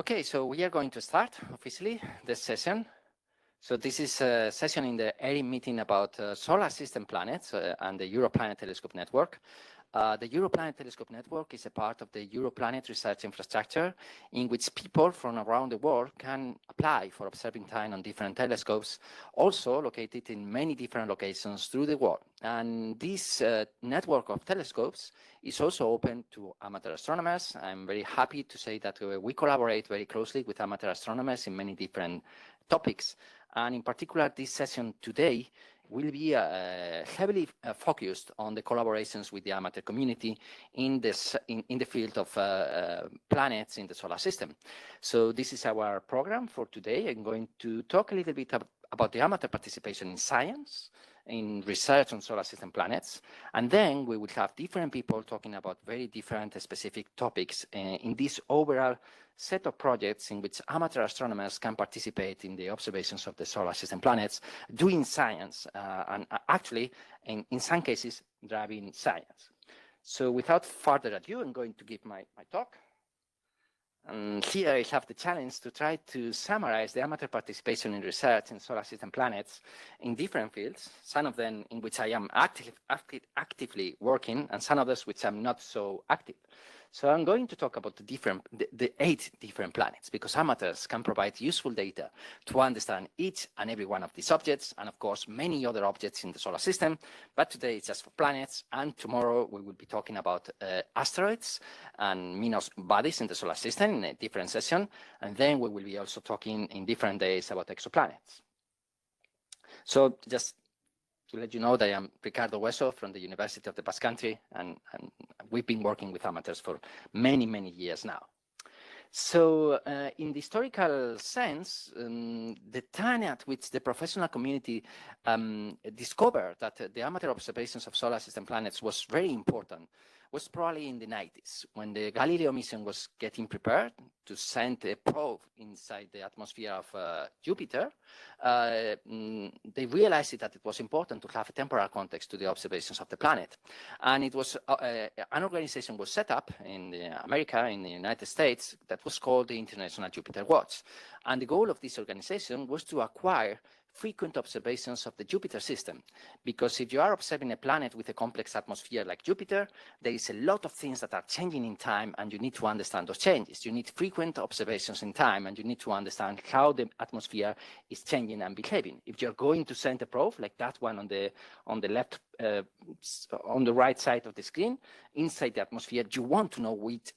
Okay, so we are going to start officially this session. So this is a session in the ERIM meeting about solar system planets and the Europlanet Telescope Network. The Europlanet Telescope Network is a part of the Europlanet research infrastructure in which people from around the world can apply for observing time on different telescopes, also located in many different locations through the world. And this network of telescopes is also open to amateur astronomers. I'm very happy to say that we collaborate very closely with amateur astronomers in many different topics. And in particular, this session today will be heavily focused on the collaborations with the amateur community in the field of planets in the solar system. So this is our program for today. I'm going to talk a little bit about the amateur participation in science, in research on solar system planets, and then we will have different people talking about very different specific topics in this overall set of projects in which amateur astronomers can participate in the observations of the solar system planets, doing science, and actually, in some cases, driving science. So without further ado, I'm going to give my talk. And here I have the challenge to try to summarize the amateur participation in research in solar system planets in different fields, some of them in which I am actively working, and some others which I'm not so active. So I'm going to talk about the 8 different planets, because amateurs can provide useful data to understand each and every one of these objects, and of course many other objects in the solar system. But today it's just for planets, and tomorrow we will be talking about asteroids and minus bodies in the solar system in a different session, and then we will be also talking in different days about exoplanets. So just to let you know that I am Ricardo Hueso from the University of the Basque Country, and we've been working with amateurs for many, many years now. So in the historical sense, the time at which the professional community discovered that the amateur observations of solar system planets was very important was probably in the 90s, when the Galileo mission was getting prepared to send a probe inside the atmosphere of Jupiter. They realized that it was important to have a temporal context to the observations of the planet. And it was an organization was set up in America, in the United States, that was called the International Jupiter Watch. And the goal of this organization was to acquire frequent observations of the Jupiter system, because if you are observing a planet with a complex atmosphere like Jupiter, there is a lot of things that are changing in time, and you need to understand those changes. You need frequent observations in time, and you need to understand how the atmosphere is changing and behaving. If you're going to send a probe like that one on the left, on the right side of the screen, inside the atmosphere, you want to know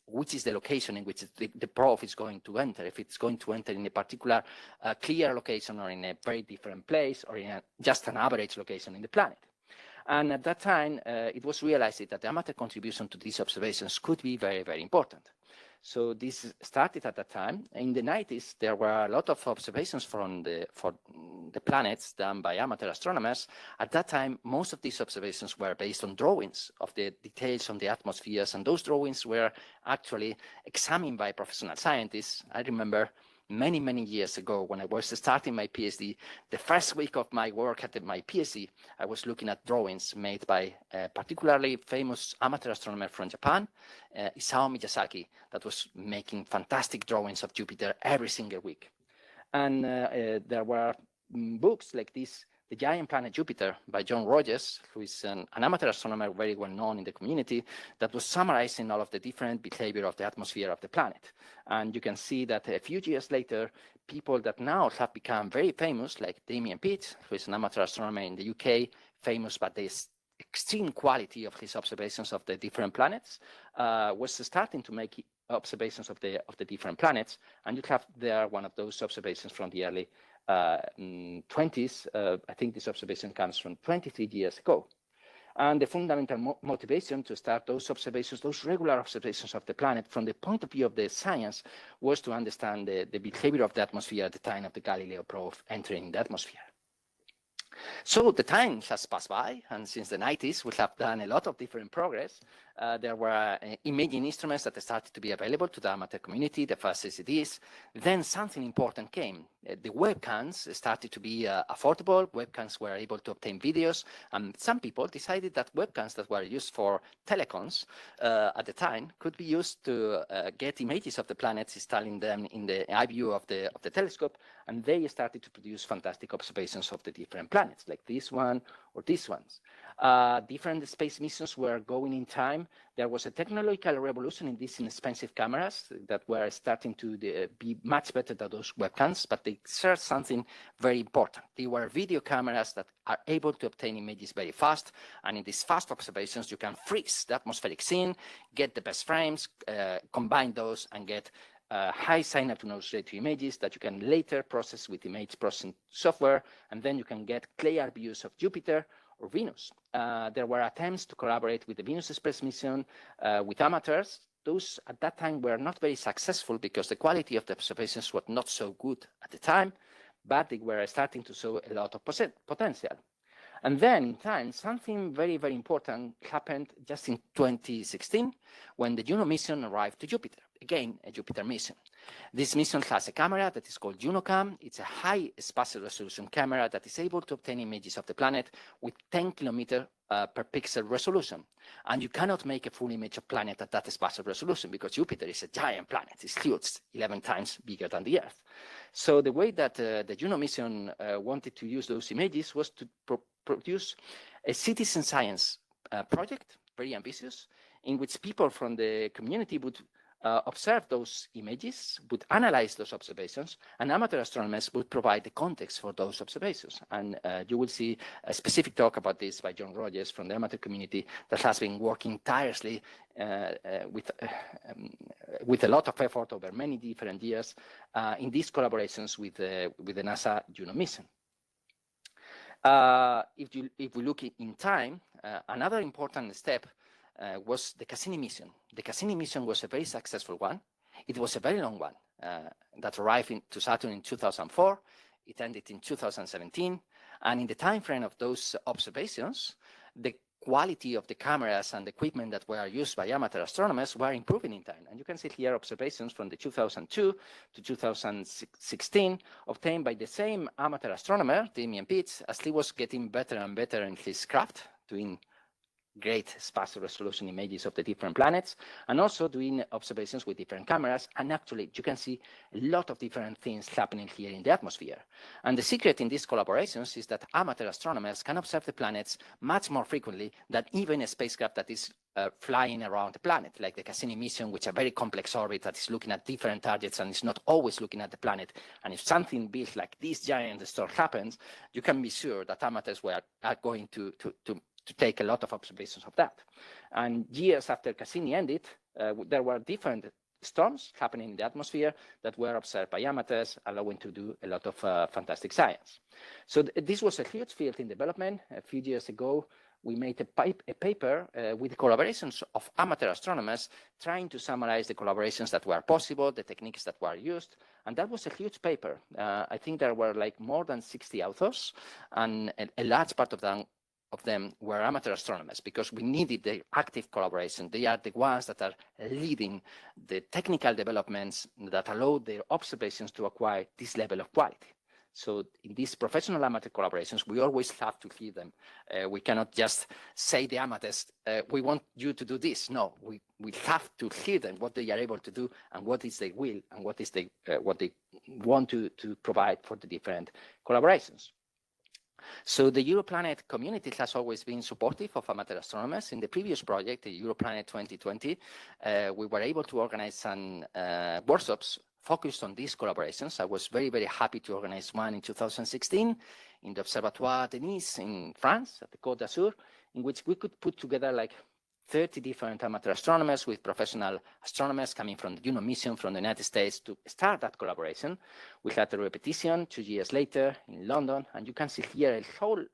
which is the location in which the probe is going to enter, if it's going to enter in a particular clear location, or in a very different place, or in just an average location in the planet. And at that time, it was realized that the amateur contribution to these observations could be very, very important. So this started at that time. In the 90s, there were a lot of observations for the planets done by amateur astronomers. At that time, most of these observations were based on drawings of the details on the atmospheres, and those drawings were actually examined by professional scientists. I remember many, many years ago, when I was starting my PhD, the first week of my work at my PhD, I was looking at drawings made by a particularly famous amateur astronomer from Japan, Isao Miyazaki, that was making fantastic drawings of Jupiter every single week. And there were books like this, The Giant Planet Jupiter by John Rogers, who is an amateur astronomer very well known in the community, that was summarizing all of the different behavior of the atmosphere of the planet. And you can see that a few years later, people that now have become very famous, like Damien Pitt, who is an amateur astronomer in the UK, famous by this extreme quality of his observations of the different planets, was starting to make observations of the different planets. And you have there one of those observations from the early 20s. I think this observation comes from 23 years ago. And the fundamental motivation to start those observations, those regular observations of the planet from the point of view of the science, was to understand the behavior of the atmosphere at the time of the Galileo probe entering the atmosphere. So the time has passed by, and since the 90s, we have done a lot of different progress. There were imaging instruments that started to be available to the amateur community, the first CCDs. Then something important came. The webcams started to be affordable. Webcams were able to obtain videos. And some people decided that webcams that were used for telecoms at the time could be used to get images of the planets, installing them in the eye view of the telescope. And they started to produce fantastic observations of the different planets, like this one or these ones. Different space missions were going in time. There was a technological revolution in these inexpensive cameras that were starting to be much better than those webcams, but they shared something very important. They were video cameras that are able to obtain images very fast, and in these fast observations, you can freeze the atmospheric scene, get the best frames, combine those, and get high sign-up-to-noise ratio images that you can later process with image processing software, and then you can get clear views of Jupiter or Venus. There were attempts to collaborate with the Venus Express mission with amateurs. Those at that time were not very successful because the quality of the observations was not so good at the time, but they were starting to show a lot of potential. And then in time, something very, very important happened just in 2016 when the Juno mission arrived to Jupiter. Again, a Jupiter mission. This mission has a camera that is called JunoCam. It's a high spatial resolution camera that is able to obtain images of the planet with 10 kilometers per pixel resolution. And you cannot make a full image of planet at that spatial resolution because Jupiter is a giant planet. It's huge, 11 times bigger than the Earth. So the way that the Juno mission wanted to use those images was to produce a citizen science project, very ambitious, in which people from the community would observe those images, would analyze those observations, and amateur astronomers would provide the context for those observations. And you will see a specific talk about this by John Rogers from the amateur community that has been working tirelessly with a lot of effort over many different years in these collaborations with the NASA Juno mission. If we look in time, another important step was the Cassini mission. The Cassini mission was a very successful one. It was a very long one that arrived to Saturn in 2004. It ended in 2017. And in the time frame of those observations, the quality of the cameras and equipment that were used by amateur astronomers were improving in time. And you can see here observations from the 2002 to 2016 obtained by the same amateur astronomer, Damien Pitts, as he was getting better and better in his craft, doing great spatial resolution images of the different planets, and also doing observations with different cameras. And actually, you can see a lot of different things happening here in the atmosphere. And the secret in these collaborations is that amateur astronomers can observe the planets much more frequently than even a spacecraft that is flying around the planet, like the Cassini mission, which is a very complex orbit that is looking at different targets and is not always looking at the planet. And if something big like this giant storm happens, you can be sure that amateurs are going to take a lot of observations of that. And years after Cassini ended, there were different storms happening in the atmosphere that were observed by amateurs, allowing to do a lot of fantastic science. So this was a huge field in development. A few years ago, we made a paper with the collaborations of amateur astronomers trying to summarize the collaborations that were possible, the techniques that were used. And that was a huge paper. I think there were like more than 60 authors, and a large part of them were amateur astronomers because we needed the active collaboration. They are the ones that are leading the technical developments that allow their observations to acquire this level of quality. So in these professional amateur collaborations, we always have to hear them. We cannot just say the amateurs, we want you to do this. No, we have to hear them, what they are able to do and what is their will and what they want to provide for the different collaborations. So the Europlanet community has always been supportive of amateur astronomers. In the previous project, the Europlanet 2020, we were able to organize some workshops focused on these collaborations. I was very, very happy to organize one in 2016 in the Observatoire de Nice in France, at the Côte d'Azur, in which we could put together like 30 different amateur astronomers with professional astronomers coming from the Juno mission from the United States to start that collaboration. We had a repetition 2 years later in London, and you can see here a whole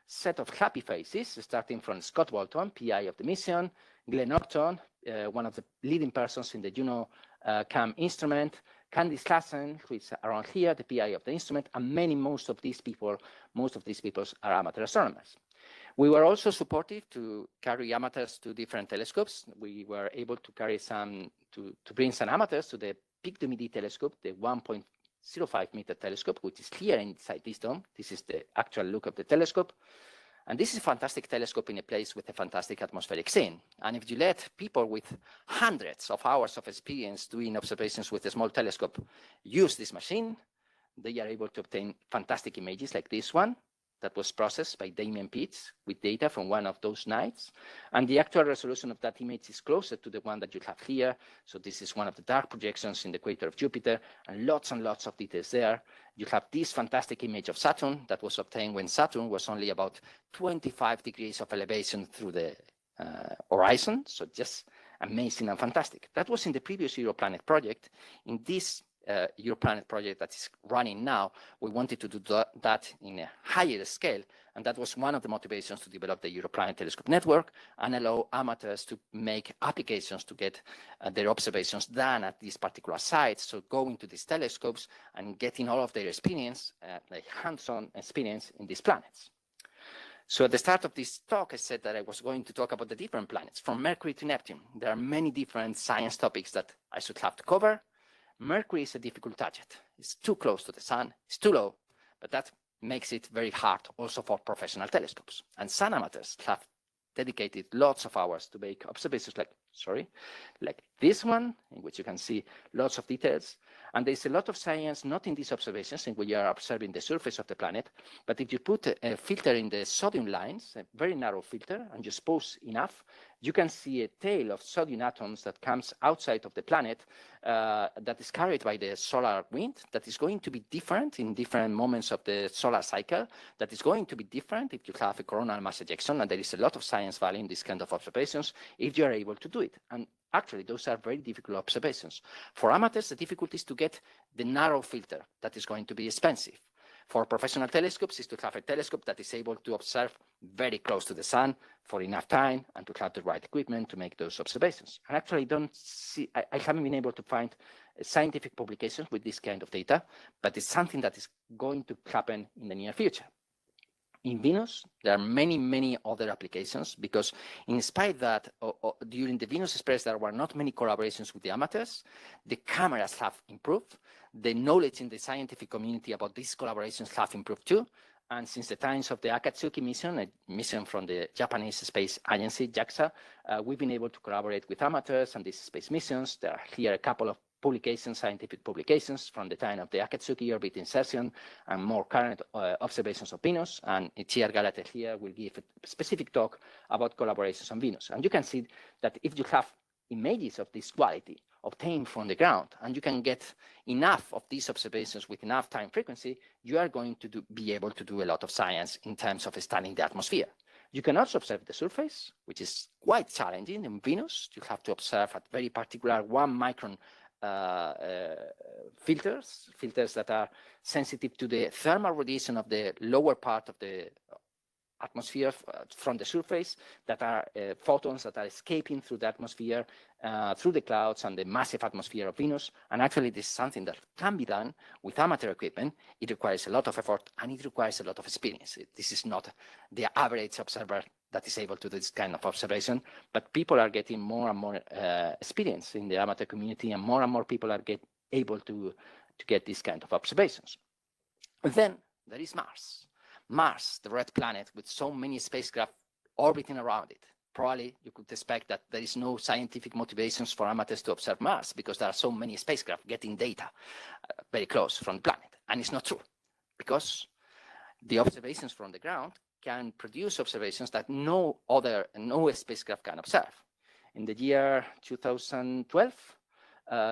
set of happy faces, starting from Scott Bolton, PI of the mission, Glenn Upton, one of the leading persons in the Juno CAM instrument, Candice Lassen, who is around here, the PI of the instrument, and most of these people are amateur astronomers. We were also supportive to carry amateurs to different telescopes. We were able to carry to bring some amateurs to the Pic de Midi telescope, the 1.05 meter telescope, which is here inside this dome. This is the actual look of the telescope. And this is a fantastic telescope in a place with a fantastic atmospheric scene. And if you let people with hundreds of hours of experience doing observations with a small telescope use this machine, they are able to obtain fantastic images like this one that was processed by Damien Pitts with data from one of those nights. And the actual resolution of that image is closer to the one that you have here. So this is one of the dark projections in the crater of Jupiter, and lots of details there. You have this fantastic image of Saturn that was obtained when Saturn was only about 25 degrees of elevation through the horizon. So just amazing and fantastic. That was in the previous Europlanet project. In this Europlanet project that is running now, we wanted to do that in a higher scale, and that was one of the motivations to develop the Europlanet Telescope Network and allow amateurs to make applications to get their observations done at these particular sites. So going to these telescopes and getting all of their experience, like hands-on experience in these planets. So at the start of this talk, I said that I was going to talk about the different planets, from Mercury to Neptune. There are many different science topics that I should have to cover. Mercury is a difficult target. It's too close to the sun, it's too low, but that makes it very hard also for professional telescopes. And sun amateurs have dedicated lots of hours to make observations like this one, in which you can see lots of details. And there's a lot of science, not in these observations, in which you are observing the surface of the planet, but if you put a filter in the sodium lines, a very narrow filter, and you expose enough, you can see a tail of sodium atoms that comes outside of the planet that is carried by the solar wind, that is going to be different in different moments of the solar cycle, that is going to be different if you have a coronal mass ejection, and there is a lot of science value in this kind of observations if you are able to do it. And actually, those are very difficult observations. For amateurs, the difficulty is to get the narrow filter that is going to be expensive. For professional telescopes is to have a telescope that is able to observe very close to the sun for enough time and to have the right equipment to make those observations. And actually, I haven't been able to find scientific publications with this kind of data, but it's something that is going to happen in the near future. In Venus, there are many other applications, because in spite that during the Venus Express there were not many collaborations with the amateurs, the cameras have improved, the knowledge in the scientific community about these collaborations have improved too, and since the times of the Akatsuki mission, a mission from the Japanese Space Agency, JAXA, we've been able to collaborate with amateurs and these space missions. There are here a couple of publications, scientific publications from the time of the Akatsuki orbit insertion and more current observations of Venus. And Itziar Garate here will give a specific talk about collaborations on Venus. And you can see that if you have images of this quality obtained from the ground, and you can get enough of these observations with enough time frequency, you are going to be able to do a lot of science in terms of studying the atmosphere. You can also observe the surface, which is quite challenging in Venus. You have to observe at very particular 1 micron filters that are sensitive to the thermal radiation of the lower part of the atmosphere from the surface, that are photons that are escaping through the atmosphere, through the clouds and the massive atmosphere of Venus. And actually, this is something that can be done with amateur equipment. It requires a lot of effort and it requires a lot of experience. This is not the average observer that is able to do this kind of observation, but people are getting more and more experience in the amateur community, and more people are able to get these kind of observations. Then there is Mars. Mars, the red planet with so many spacecraft orbiting around it. Probably you could expect that there is no scientific motivations for amateurs to observe Mars because there are so many spacecraft getting data very close from the planet. And it's not true, because the observations from the ground can produce observations that no spacecraft can observe. In the year 2012,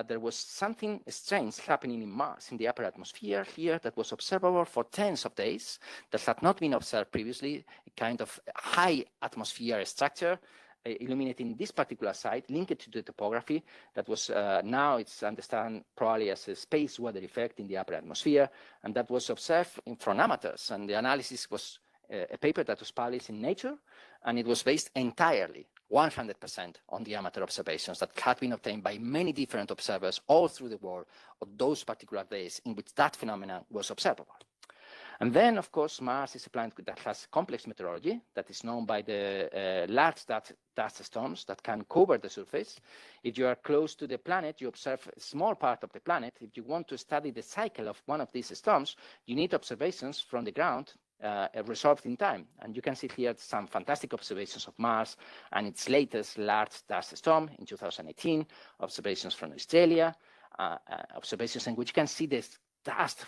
there was something strange happening in Mars, in the upper atmosphere here, that was observable for tens of days, that had not been observed previously, a kind of high atmosphere structure illuminating this particular site, linked to the topography that was now it's understood probably as a space weather effect in the upper atmosphere, and that was observed from amateurs. And the analysis was a paper that was published in Nature, and it was based entirely 100% on the amateur observations that had been obtained by many different observers all through the world of those particular days in which that phenomenon was observable. And then, of course, Mars is a planet that has complex meteorology that is known by the large dust storms that can cover the surface. If you are close to the planet, you observe a small part of the planet. If you want to study the cycle of one of these storms, you need observations from the ground resolved in time. And you can see here some fantastic observations of Mars and its latest large dust storm in 2018, observations from Australia, observations in which you can see this dust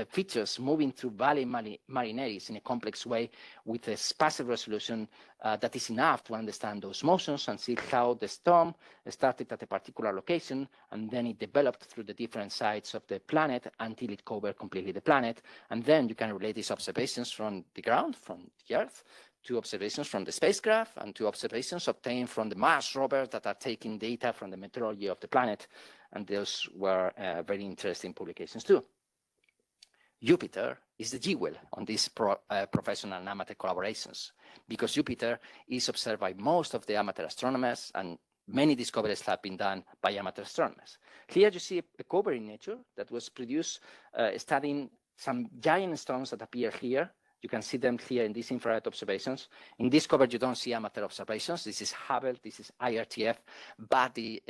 features moving through Valley Marineris in a complex way with a spatial resolution that is enough to understand those motions and see how the storm started at a particular location and then it developed through the different sides of the planet until it covered completely the planet. And then you can relate these observations from the ground, from the Earth, to observations from the spacecraft and to observations obtained from the Mars rovers that are taking data from the meteorology of the planet. And those were very interesting publications too. Jupiter is the jewel on these professional and amateur collaborations because Jupiter is observed by most of the amateur astronomers and many discoveries have been done by amateur astronomers. Here you see a cover in Nature that was produced studying some giant storms that appear here. You can see them here in these infrared observations. In this cover, you don't see amateur observations. This is Hubble, this is IRTF, but the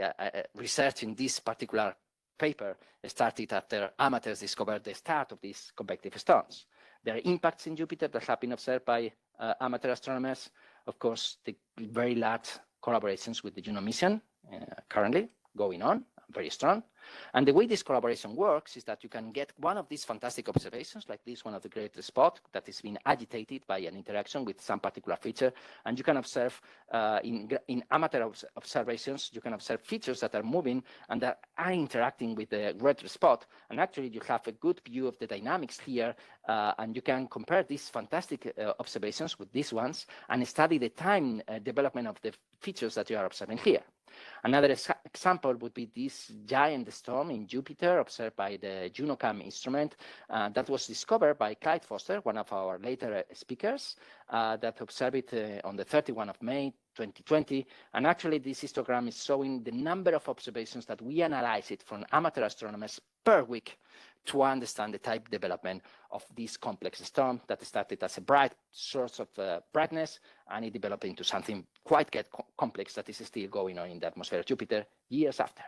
research in this particular paper started after amateurs discovered the start of these convective storms. There are impacts in Jupiter that have been observed by amateur astronomers. Of course, the very large collaborations with the Juno mission currently going on, very strong. And the way this collaboration works is that you can get one of these fantastic observations, like this one of the great spot that is being agitated by an interaction with some particular feature. And you can observe in amateur observations, you can observe features that are moving and that are interacting with the red spot. And actually, you have a good view of the dynamics here. And you can compare these fantastic observations with these ones and study the time development of the features that you are observing here. Another example would be this giant storm in Jupiter observed by the Juno instrument that was discovered by Clyde, one of our later speakers, that observed it on the 31st of May, 2020. And actually, this histogram is showing the number of observations that we analyze it from amateur astronomers per week to understand the type development of this complex storm that started as a bright source of brightness, and it developed into something quite complex that is still going on in the atmosphere of Jupiter years after.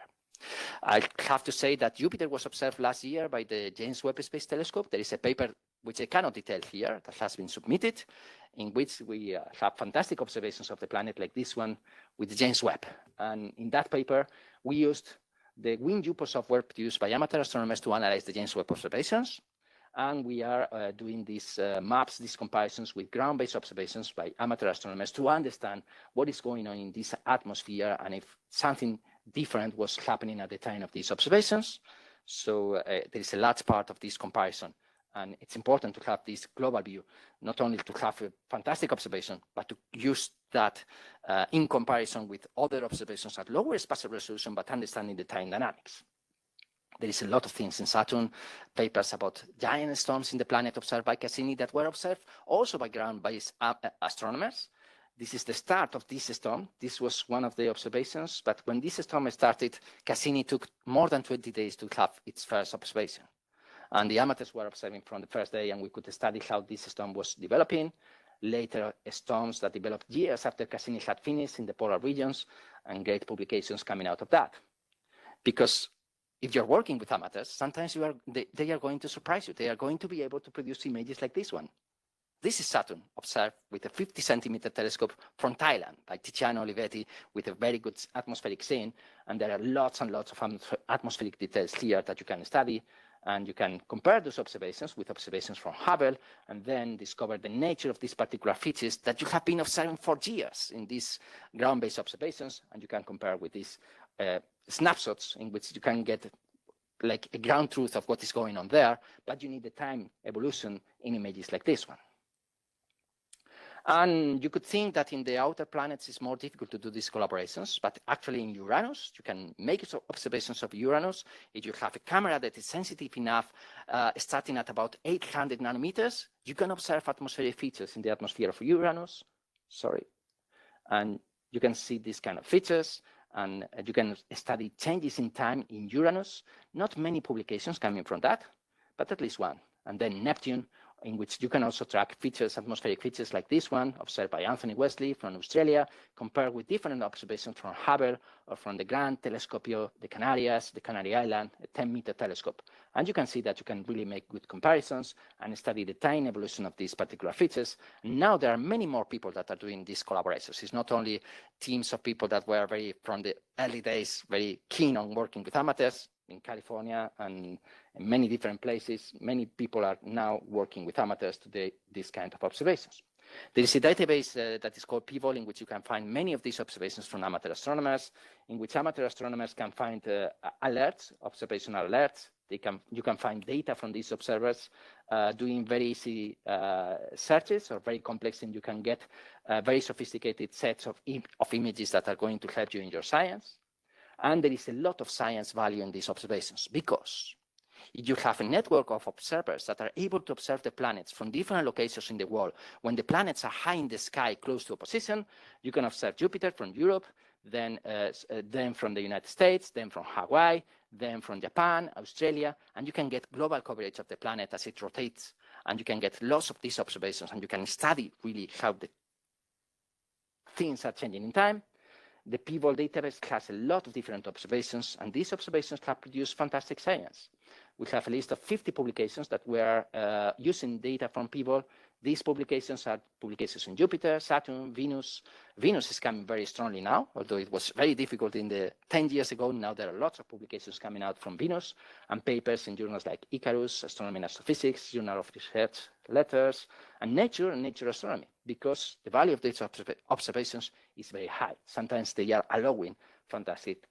I have to say that Jupiter was observed last year by the James Webb Space Telescope. There is a paper which I cannot detail here that has been submitted, in which we have fantastic observations of the planet like this one with the James Webb. And in that paper, we used the WinJupo software produced by amateur astronomers to analyze the James Webb observations. And we are doing these maps, these comparisons with ground-based observations by amateur astronomers to understand what is going on in this atmosphere and if something different was happening at the time of these observations. So there is a large part of this comparison. And it's important to have this global view, not only to have a fantastic observation, but to use that in comparison with other observations at lower spatial resolution, but understanding the time dynamics. There is a lot of things in Saturn, papers about giant storms in the planet observed by Cassini that were observed also by ground-based astronomers. This is the start of this storm. This was one of the observations, but when this storm started, Cassini took more than 20 days to have its first observation. And the amateurs were observing from the first day, and we could study how this storm was developing. Later, storms that developed years after Cassini had finished in the polar regions, and great publications coming out of that. Because if you're working with amateurs, sometimes they are going to surprise you. They are going to be able to produce images like this one. This is Saturn, observed with a 50-centimeter telescope from Thailand by Tiziano Olivetti with a very good atmospheric scene. And there are lots and lots of atmospheric details here that you can study. And you can compare those observations with observations from Hubble and then discover the nature of these particular features that you have been observing for years in these ground-based observations. And you can compare with these snapshots in which you can get like a ground truth of what is going on there, but you need the time evolution in images like this one. And you could think that in the outer planets it's more difficult to do these collaborations, but actually in Uranus, you can make observations of Uranus if you have a camera that is sensitive enough, starting at about 800 nanometers, you can observe atmospheric features in the atmosphere of Uranus, and you can see these kind of features, and you can study changes in time in Uranus. Not many publications coming from that, but at least one. And then Neptune, in which you can also track features, atmospheric features like this one, observed by Anthony Wesley from Australia, compared with different observations from Hubble or from the Grand Telescopio de Canarias, the Canary Island, a 10-meter telescope. And you can see that you can really make good comparisons and study the time evolution of these particular features. And now there are many more people that are doing these collaborations. It's not only teams of people that were from the early days, very keen on working with amateurs in California and in many different places. Many people are now working with amateurs to do this kind of observations. There is a database that is called PVOL, in which you can find many of these observations from amateur astronomers, in which amateur astronomers can find alerts, observational alerts. You can find data from these observers doing very easy searches or very complex, and you can get very sophisticated sets of images that are going to help you in your science. And there is a lot of science value in these observations, because if you have a network of observers that are able to observe the planets from different locations in the world, when the planets are high in the sky close to a position, you can observe Jupiter from Europe, then from the United States, then from Hawaii, then from Japan, Australia, and you can get global coverage of the planet as it rotates, and you can get lots of these observations, and you can study really how the things are changing in time. The PVOL database has a lot of different observations, and these observations have produced fantastic science. We have a list of 50 publications that were using data from PVOL. These publications are publications in Jupiter, Saturn, Venus. Venus is coming very strongly now, although it was very difficult in the 10 years ago. Now there are lots of publications coming out from Venus and papers in journals like Icarus, Astronomy and Astrophysics, Journal of Research Letters, and Nature Astronomy, because the value of these observations is very high. Sometimes they are allowing fantastic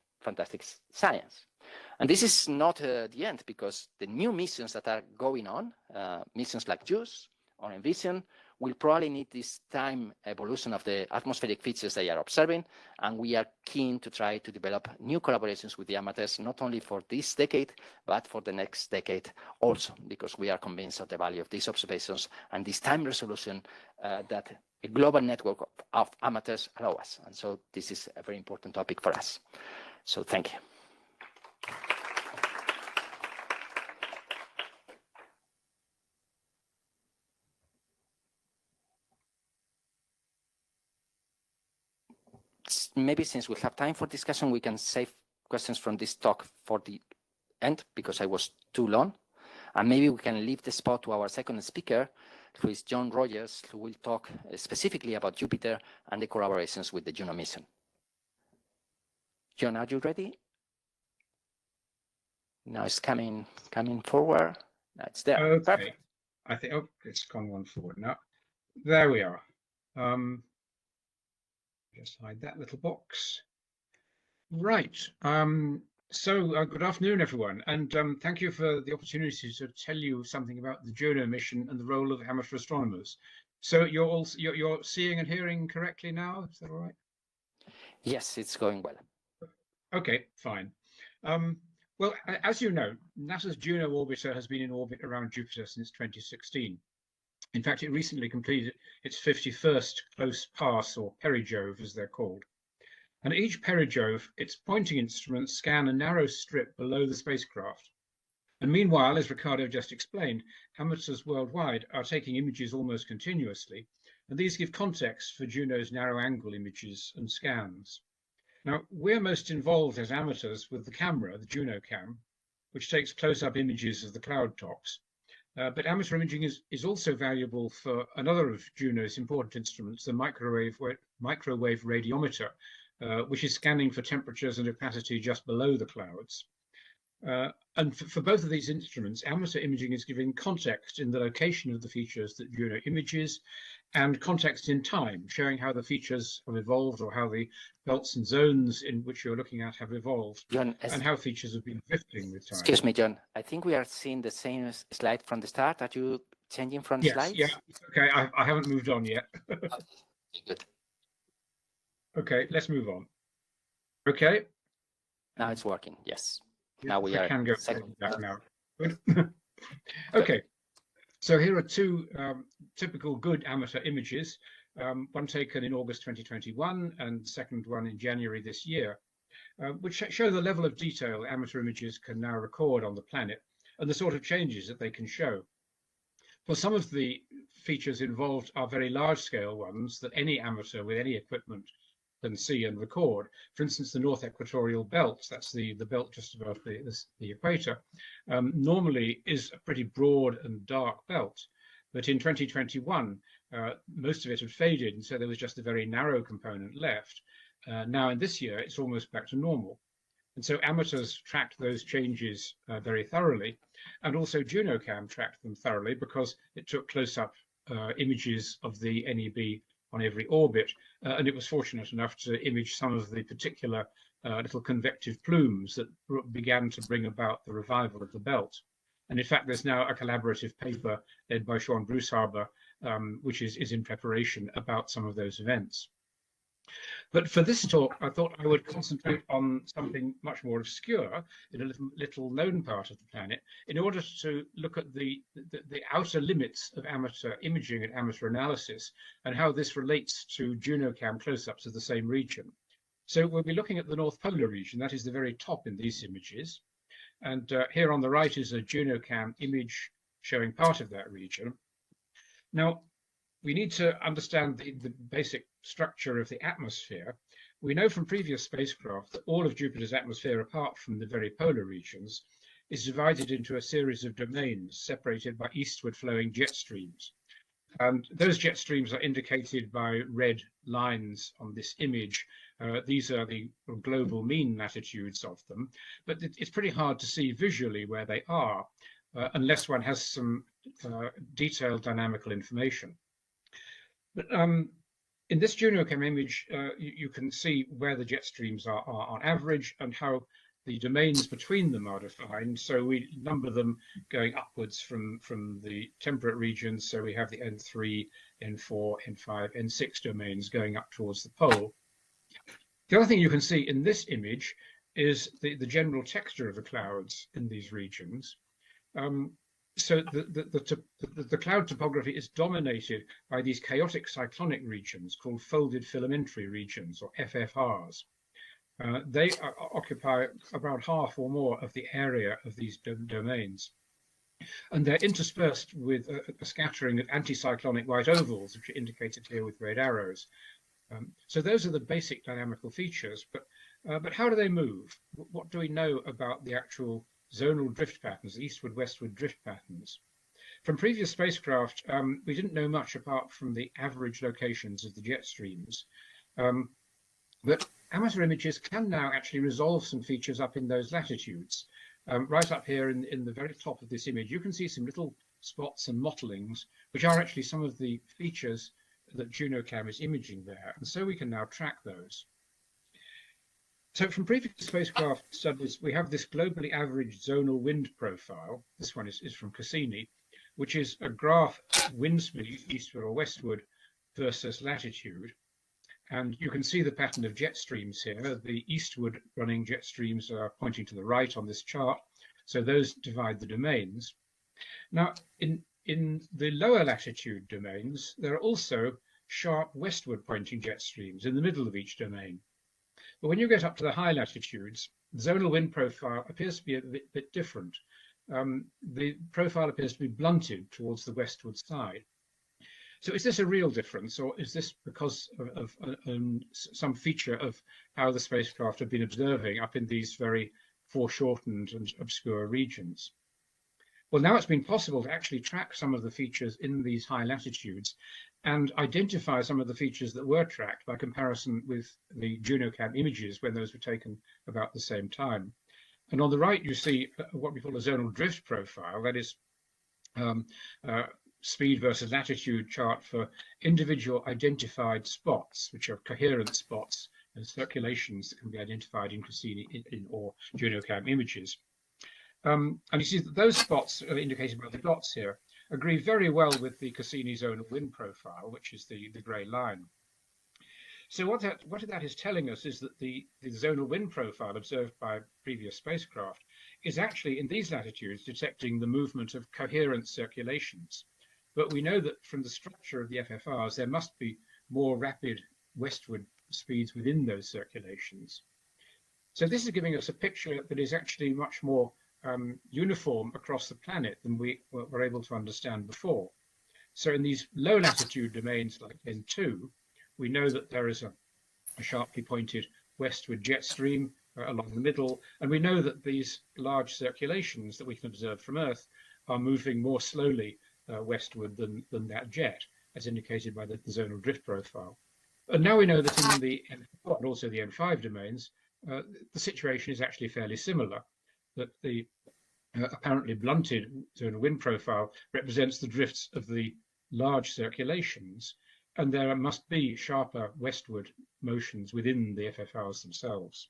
science. And this is not the end, because the new missions that are going on, missions like JUICE or Envision, will probably need this time evolution of the atmospheric features they are observing, and we are keen to try to develop new collaborations with the amateurs, not only for this decade, but for the next decade also, because we are convinced of the value of these observations and this time resolution that a global network of amateurs allow us. And so this is a very important topic for us. So thank you. Maybe since we have time for discussion, we can save questions from this talk for the end, because I was too long. And maybe we can leave the spot to our second speaker, who is John Rogers, who will talk specifically about Jupiter and the collaborations with the Juno mission. John, are you ready? Now it's coming forward. That's there. Okay. Perfect. I think, oh, it's gone one forward now. There we are. Just hide that little box. Right. Good afternoon, everyone, and thank you for the opportunity to tell you something about the Juno mission and the role of amateur astronomers. So you're seeing and hearing correctly now? Is that all right? Yes, it's going well. Okay, fine. Well, as you know, NASA's Juno orbiter has been in orbit around Jupiter since 2016. In fact, it recently completed its 51st close pass, or perijove as they're called. And each perijove, its pointing instruments scan a narrow strip below the spacecraft. And meanwhile, as Ricardo just explained, amateurs worldwide are taking images almost continuously, and these give context for Juno's narrow angle images and scans. Now, we're most involved as amateurs with the camera, the Juno cam, which takes close-up images of the cloud tops. But amateur imaging is also valuable for another of Juno's important instruments, the microwave radiometer, which is scanning for temperatures and opacity just below the clouds. And for both of these instruments, amateur imaging is giving context in the location of the features that Juno images, and context in time, showing how the features have evolved, or how the belts and zones in which you're looking at have evolved, John, and how features have been drifting with time. Excuse me, John. I think we are seeing the same slide from the start. Are you changing from the slides? Yeah. Okay, I haven't moved on yet. Good. Okay, let's move on. Okay. Now it's working. Yes. Yeah, now we I are. can go back now. Good. Okay. So here are two typical good amateur images, one taken in August 2021 and the second one in January this year, which show the level of detail amateur images can now record on the planet and the sort of changes that they can show. Well, some of the features involved are very large-scale ones that any amateur with any equipment can see and record. For instance, the North Equatorial Belt, that's the belt just above the equator, normally is a pretty broad and dark belt. But in 2021, most of it had faded, and so there was just a very narrow component left. Now in this year, it's almost back to normal. And so amateurs tracked those changes very thoroughly, and also JunoCam tracked them thoroughly because it took close-up images of the NEB on every orbit, and it was fortunate enough to image some of the particular little convective plumes that began to bring about the revival of the belt. And in fact, there's now a collaborative paper led by Sean Bruceharbour, which is in preparation about some of those events. But for this talk, I thought I would concentrate on something much more obscure in a little known part of the planet in order to look at the outer limits of amateur imaging and amateur analysis and how this relates to JunoCam close-ups of the same region. So we'll be looking at the North Polar region. That is the very top in these images. And here on the right is a JunoCam image showing part of that region. Now, we need to understand the basic structure of the atmosphere. We know from previous spacecraft that all of Jupiter's atmosphere, apart from the very polar regions, is divided into a series of domains separated by eastward flowing jet streams. And those jet streams are indicated by red lines on this image. These are the global mean latitudes of them, but it's pretty hard to see visually where they are unless one has some detailed dynamical information. But in this JunoCam image, you can see where the jet streams are on average and how the domains between them are defined. So we number them going upwards from the temperate regions. So we have the N3, N4, N5, N6 domains going up towards the pole. The other thing you can see in this image is the general texture of the clouds in these regions. So the cloud topography is dominated by these chaotic cyclonic regions called folded filamentary regions, or FFRs. They occupy around half or more of the area of these domains. And they're interspersed with a scattering of anticyclonic white ovals, which are indicated here with red arrows. So those are the basic dynamical features, but how do they move? What do we know about the actual zonal drift patterns, the eastward-westward drift patterns? From previous spacecraft, we didn't know much apart from the average locations of the jet streams. But amateur images can now actually resolve some features up in those latitudes. Right up here in the very top of this image, you can see some little spots and mottlings, which are actually some of the features that JunoCam is imaging there. And so we can now track those. So from previous spacecraft studies, we have this globally average zonal wind profile. This one is from Cassini, which is a graph wind speed eastward or westward versus latitude. And you can see the pattern of jet streams here. The eastward running jet streams are pointing to the right on this chart. So those divide the domains. Now, in the lower latitude domains, there are also sharp westward pointing jet streams in the middle of each domain. But when you get up to the high latitudes, the zonal wind profile appears to be a bit different. The profile appears to be blunted towards the westward side. So is this a real difference, or is this because of some feature of how the spacecraft have been observing up in these very foreshortened and obscure regions? Well, now it's been possible to actually track some of the features in these high latitudes and identify some of the features that were tracked by comparison with the JunoCam images when those were taken about the same time. And on the right, you see what we call a zonal drift profile, that is speed versus latitude chart for individual identified spots, which are coherent spots and circulations that can be identified in Cassini or JunoCam images. And you see that those spots are indicated by the dots here agree very well with the Cassini zonal wind profile, which is the grey line. So what that is telling us is that the zonal wind profile observed by previous spacecraft is actually in these latitudes detecting the movement of coherent circulations. But we know that from the structure of the FFRs, there must be more rapid westward speeds within those circulations. So this is giving us a picture that is actually much more uniform across the planet than we were able to understand before. So in these low latitude domains like N2, we know that there is a sharply pointed westward jet stream along the middle, and we know that these large circulations that we can observe from Earth are moving more slowly westward than that jet, as indicated by the zonal drift profile. And now we know that in the N4 and also the N5 domains, the situation is actually fairly similar, that the apparently blunted zonal wind profile represents the drifts of the large circulations, and there must be sharper westward motions within the FFRs themselves.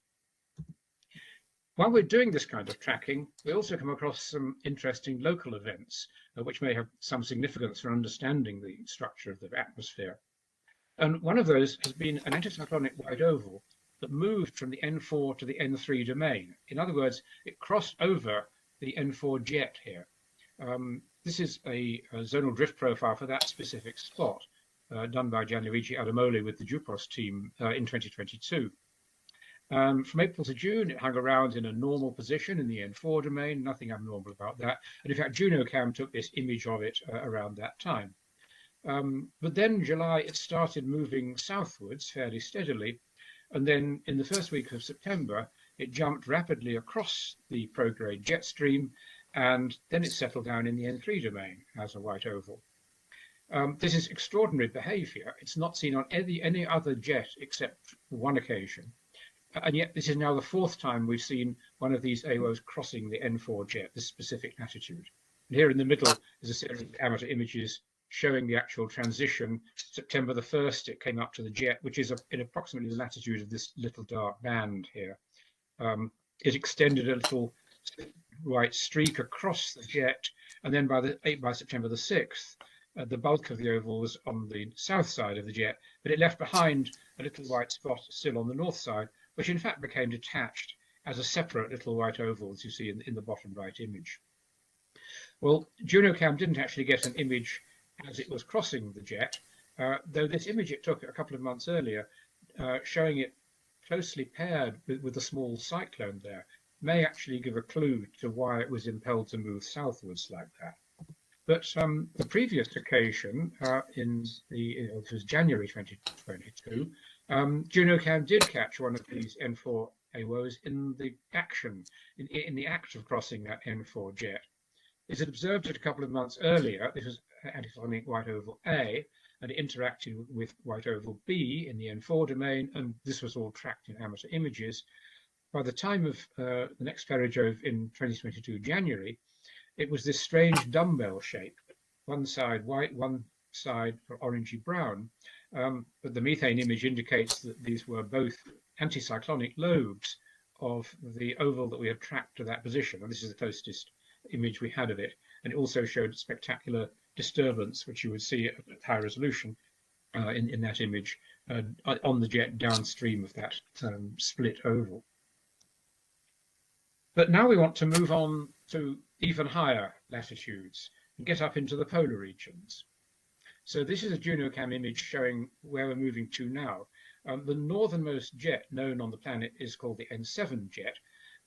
While we're doing this kind of tracking, we also come across some interesting local events, which may have some significance for understanding the structure of the atmosphere. And one of those has been an anticyclonic white oval that moved from the N4 to the N3 domain. In other words, it crossed over the N4 jet here. This is a zonal drift profile for that specific spot, done by Gianluigi Adamoli with the JUPROS team in 2022. From April to June, it hung around in a normal position in the N4 domain, nothing abnormal about that. And in fact, JunoCam took this image of it around that time. But then July, it started moving southwards fairly steadily. And then in the first week of September, it jumped rapidly across the prograde jet stream, and then it settled down in the N3 domain as a white oval. This is extraordinary behavior. It's not seen on any other jet except one occasion. And yet this is now the fourth time we've seen one of these AWOs crossing the N4 jet, this specific latitude. And here in the middle is a series of amateur images showing the actual transition. September the 1st, it came up to the jet, which is in approximately the latitude of this little dark band here. It extended a little white streak across the jet, and then by September the 6th, the bulk of the oval was on the south side of the jet, but it left behind a little white spot still on the north side, which in fact became detached as a separate little white oval, as you see in the bottom right image. Well, JunoCam didn't actually get an image as it was crossing the jet, though this image it took a couple of months earlier, showing it closely paired with a small cyclone there, may actually give a clue to why it was impelled to move southwards like that. But the previous occasion, it was January 2022, JunoCam did catch one of these N4 AWOs in the action, in the act of crossing that N4 jet. It had observed it a couple of months earlier. This was anticyclonic white oval A, and it interacted with white oval B in the N4 domain, and this was all tracked in amateur images. By the time of the next perijove in 2022 January, it was this strange dumbbell shape, one side white, one side orangey brown. But the methane image indicates that these were both anticyclonic lobes of the oval that we had tracked to that position. And this is the closest image we had of it. And it also showed spectacular disturbance, which you would see at high resolution in that image on the jet downstream of that split oval. But now we want to move on to even higher latitudes and get up into the polar regions. So this is a JunoCam image showing where we're moving to now. The northernmost jet known on the planet is called the N7 jet.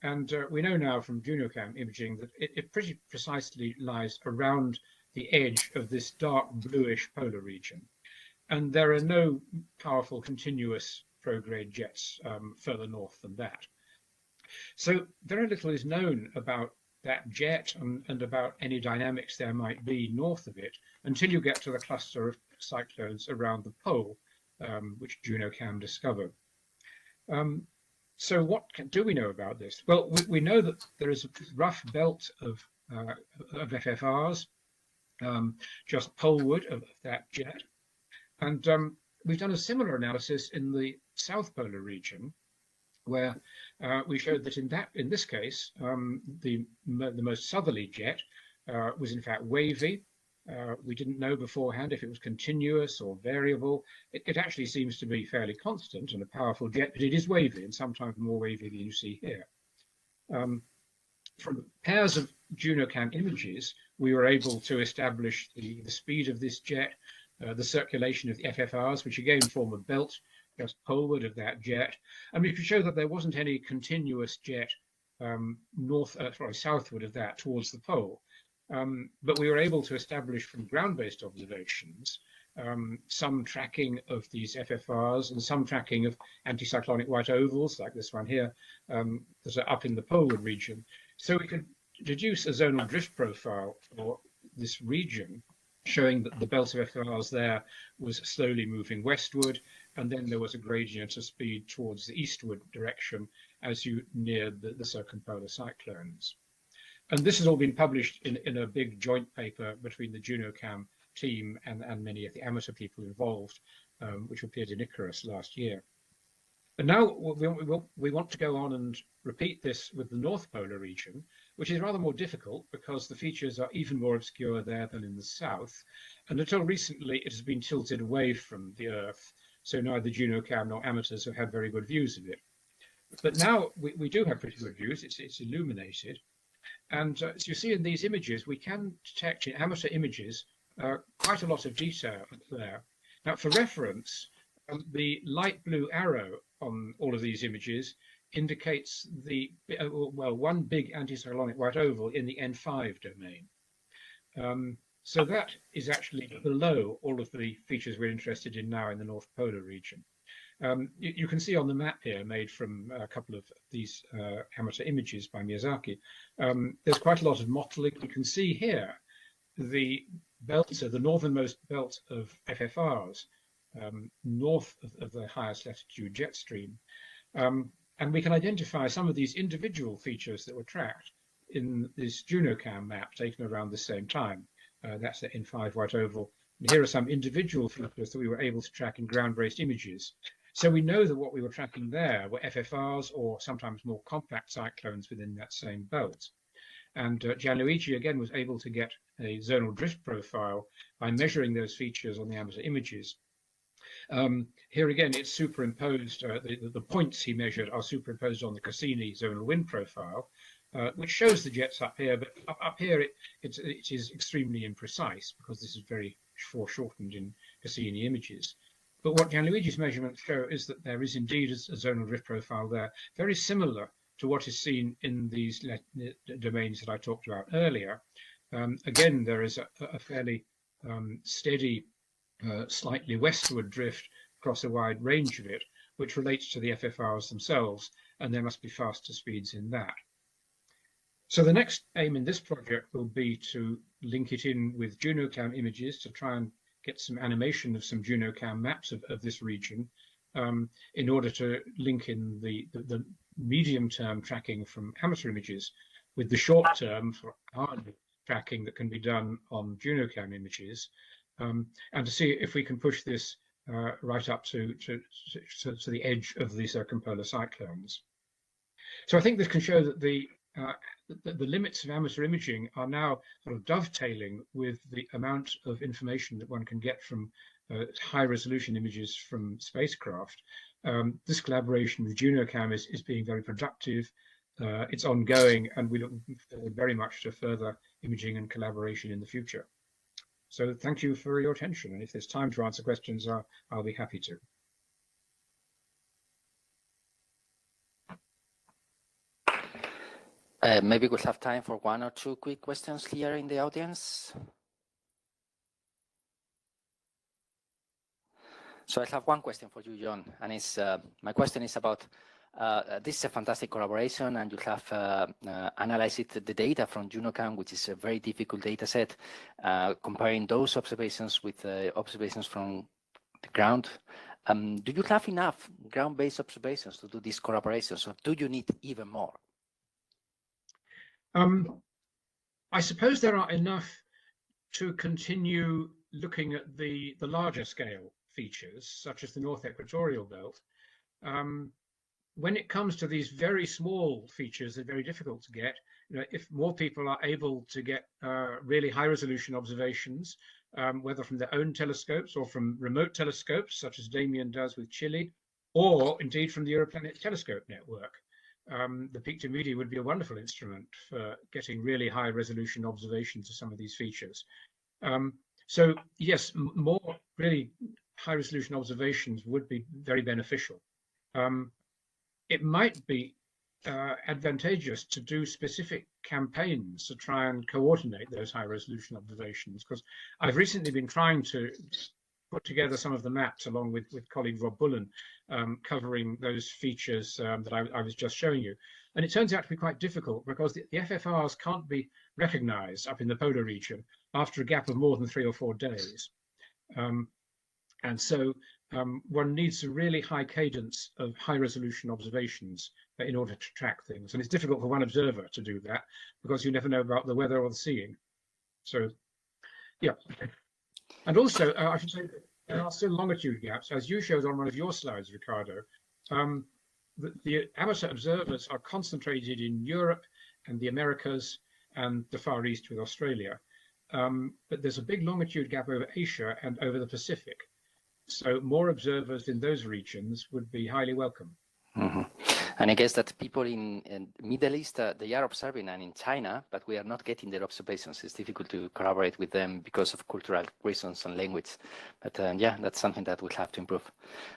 And we know now from JunoCam imaging that it pretty precisely lies around the edge of this dark bluish polar region. And there are no powerful continuous prograde jets further north than that. So very little is known about that jet and about any dynamics there might be north of it until you get to the cluster of cyclones around the pole, which JunoCam discovered. So what do we know about this? Well, we know that there is a rough belt of FFRs just poleward of that jet. And we've done a similar analysis in the south polar region, where we showed that in this case, the most southerly jet was in fact wavy. We didn't know beforehand if it was continuous or variable. It actually seems to be fairly constant and a powerful jet, but it is wavy and sometimes more wavy than you see here. From pairs of JunoCam images, we were able to establish the speed of this jet, the circulation of the FFRs, which again form a belt just poleward of that jet, and we could show that there wasn't any continuous jet southward of that towards the pole. But we were able to establish from ground-based observations some tracking of these FFRs and some tracking of anticyclonic white ovals, like this one here, that are up in the Poleward region. So we could deduce a zonal drift profile for this region, showing that the belt of FFRs there was slowly moving westward, and then there was a gradient of speed towards the eastward direction as you neared the circumpolar cyclones. And this has all been published in a big joint paper between the JunoCam team and many of the amateur people involved, which appeared in Icarus last year. And now we want to go on and repeat this with the North Polar region, which is rather more difficult because the features are even more obscure there than in the south. And until recently, it has been tilted away from the Earth. So neither JunoCam nor amateurs have had very good views of it. But now we do have pretty good views. It's illuminated. And as you see in these images, we can detect in amateur images quite a lot of detail there. Now, for reference, the light blue arrow on all of these images indicates the, one big anticyclonic white oval in the N5 domain. So that is actually below all of the features we're interested in now in the North Polar region. You can see on the map here, made from a couple of these amateur images by Miyazaki, there's quite a lot of mottling. You can see here the belt, the northernmost belt of FFRs, north of the highest latitude jet stream. And we can identify some of these individual features that were tracked in this JunoCam map taken around the same time. That's the N5 white oval. And here are some individual features that we were able to track in ground-based images. So we know that what we were tracking there were FFRs or sometimes more compact cyclones within that same belt. And Gianluigi again was able to get a zonal drift profile by measuring those features on the amateur images. Here again, it's superimposed, the points he measured are superimposed on the Cassini zonal wind profile, which shows the jets up here, but up here it is extremely imprecise because this is very foreshortened in Cassini images. But what Gianluigi's measurements show is that there is indeed a zonal drift profile there, very similar to what is seen in these domains that I talked about earlier. Again, there is a fairly steady, slightly westward drift across a wide range of it, which relates to the FFRs themselves, and there must be faster speeds in that. So the next aim in this project will be to link it in with JunoCam images to try and get some animation of some JunoCam maps of this region in order to link in the medium-term tracking from amateur images with the short-term for hard tracking that can be done on JunoCam images, and to see if we can push this right up to the edge of the circumpolar cyclones. So I think this can show that the limits of amateur imaging are now sort of dovetailing with the amount of information that one can get from high-resolution images from spacecraft. This collaboration with JunoCam is being very productive. It's ongoing, and we look very much to further imaging and collaboration in the future. So thank you for your attention, and if there's time to answer questions, I'll be happy to. Maybe we'll have time for one or two quick questions here in the audience. So I have one question for you, John, and it's my question is about this is a fantastic collaboration, and you have analyzed the data from JunoCam, which is a very difficult data set, comparing those observations with observations from the ground. Do you have enough ground-based observations to do these collaborations, or do you need even more? I suppose there are enough to continue looking at the larger scale features, such as the North Equatorial Belt. When it comes to these very small features, they're very difficult to get. You know, if more people are able to get really high-resolution observations, whether from their own telescopes or from remote telescopes, such as Damien does with Chile, or indeed from the Europlanet telescope network, the Pictomedia would be a wonderful instrument for getting really high-resolution observations of some of these features. So yes, more really high-resolution observations would be very beneficial. It might be advantageous to do specific campaigns to try and coordinate those high resolution observations, because I've recently been trying to put together some of the maps along with colleague Rob Bullen, covering those features that I was just showing you. And it turns out to be quite difficult because the FFRs can't be recognized up in the polar region after a gap of more than 3 or 4 days. And so one needs a really high cadence of high resolution observations in order to track things. And it's difficult for one observer to do that because you never know about the weather or the seeing. So, yeah. And also, I should say, there are still longitude gaps, as you showed on one of your slides, Ricardo. The amateur observers are concentrated in Europe and the Americas and the Far East with Australia. But there's a big longitude gap over Asia and over the Pacific. So more observers in those regions would be highly welcome. Mm-hmm. And I guess that people in Middle East, they are observing, and in China, but we are not getting their observations. It's difficult to collaborate with them because of cultural reasons and language. But yeah, that's something that we'll have to improve.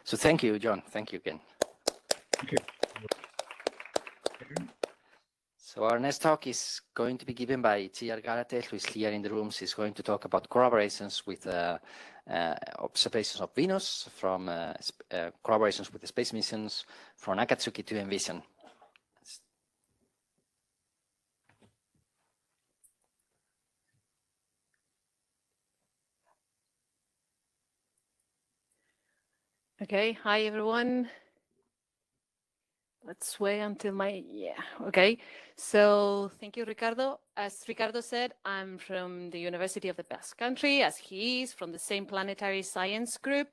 So thank you, John. Thank you again. Thank you. So our next talk is going to be given by Itziar Garate, who is here in the room. She's going to talk about collaborations with observations of Venus, from collaborations with the space missions, from Akatsuki to Envision. Okay, hi everyone. Let's wait until okay. So thank you, Ricardo. As Ricardo said, I'm from the University of the Basque Country, as he is from the same planetary science group,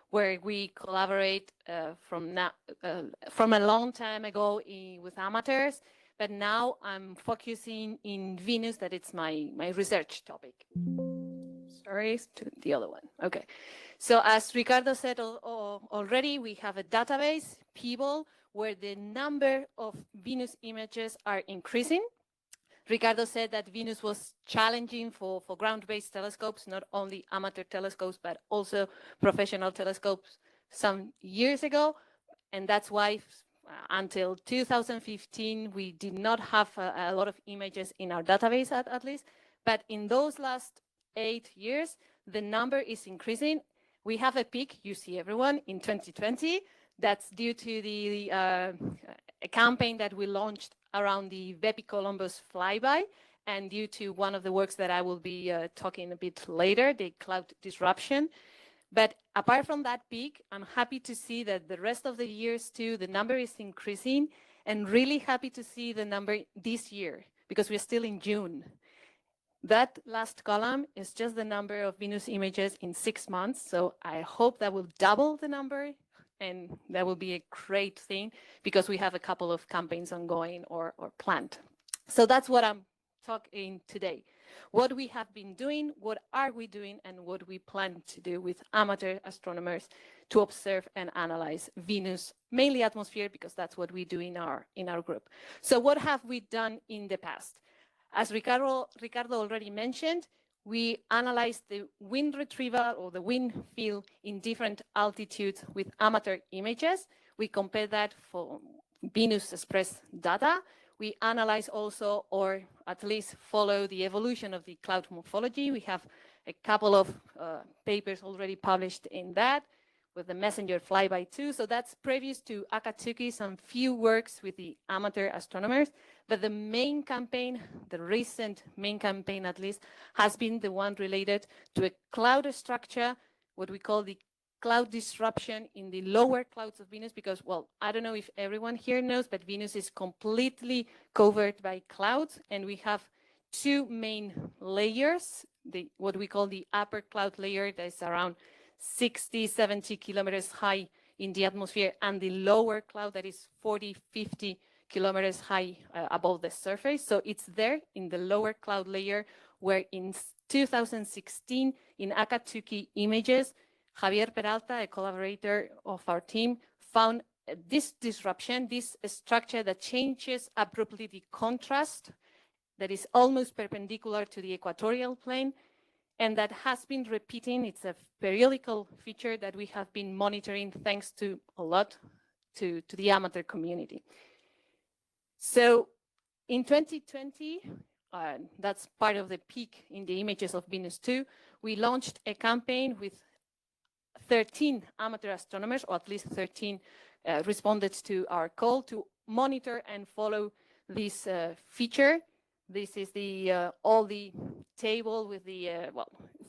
where we collaborate from a long time ago with amateurs, but now I'm focusing in Venus, that it's my research topic. Sorry, to the other one. Okay. So as Ricardo said already, we have a database, People, where the number of Venus images are increasing. Ricardo said that Venus was challenging for ground-based telescopes, not only amateur telescopes, but also professional telescopes some years ago. And that's why until 2015, we did not have a lot of images in our database at least. But in those last 8 years, the number is increasing. We have a peak, you see everyone, in 2020. That's due to the a campaign that we launched around the Bepi Columbus flyby, and due to one of the works that I will be talking a bit later, the cloud disruption. But apart from that peak, I'm happy to see that the rest of the years too, the number is increasing, and really happy to see the number this year, because we're still in June. That last column is just the number of Venus images in 6 months. So I hope that will double the number, and that will be a great thing because we have a couple of campaigns ongoing or planned. So that's what I'm talking today. What we have been doing, what are we doing, and what we plan to do with amateur astronomers to observe and analyze Venus, mainly atmosphere, because that's what we do in our group. So what have we done in the past? As Ricardo already mentioned, we analyzed the wind retrieval or the wind field in different altitudes with amateur images. We compared that for Venus Express data. We analyze also, or at least follow, the evolution of the cloud morphology. We have a couple of papers already published in that with the messenger flyby too. So that's previous to Akatsuki, some few works with the amateur astronomers. But the main campaign, the recent main campaign at least, has been the one related to a cloud structure, what we call the cloud disruption in the lower clouds of Venus, because, well, I don't know if everyone here knows, but Venus is completely covered by clouds, and we have two main layers, what we call the upper cloud layer that is around 60, 70 kilometers high in the atmosphere, and the lower cloud that is 40, 50 kilometers high above the surface. So it's there in the lower cloud layer where in 2016 in Akatsuki images, Javier Peralta, a collaborator of our team, found this disruption, this structure that changes abruptly the contrast that is almost perpendicular to the equatorial plane, and that has been repeating. It's a periodical feature that we have been monitoring thanks to a lot to the amateur community. So in 2020, that's part of the peak in the images of Venus 2, we launched a campaign with 13 amateur astronomers, or at least 13 responded to our call to monitor and follow this feature. This is the all the table with the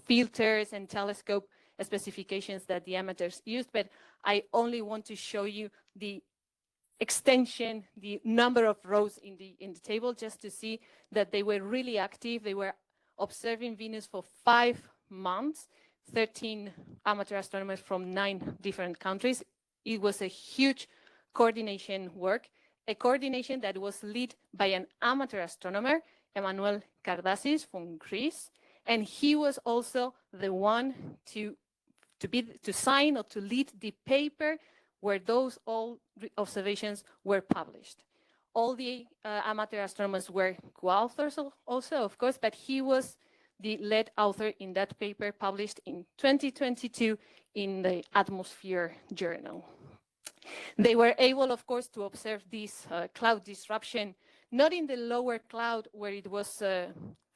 filters and telescope specifications that the amateurs used, but I only want to show you the extension, the number of rows in the table, just to see that they were really active. They were observing Venus for 5 months, 13 amateur astronomers from 9 different countries. It was a huge coordination work, a coordination that was led by an amateur astronomer, Emmanuel Kardassis from Greece, and he was also the one to sign or to lead the paper where those all observations were published. All the amateur astronomers were co-authors also, of course, but he was the lead author in that paper published in 2022 in the Atmosphere Journal. They were able, of course, to observe this cloud disruption, not in the lower cloud where it was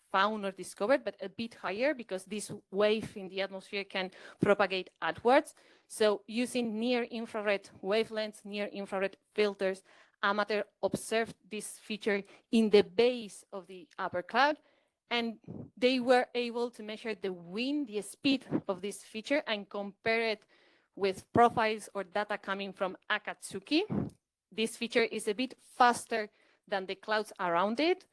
found or discovered, but a bit higher, because this wave in the atmosphere can propagate outwards. So using near-infrared wavelengths, near-infrared filters, amateur observed this feature in the base of the upper cloud, and they were able to measure the wind, the speed of this feature, and compare it with profiles or data coming from Akatsuki. This feature is a bit faster than the clouds around it,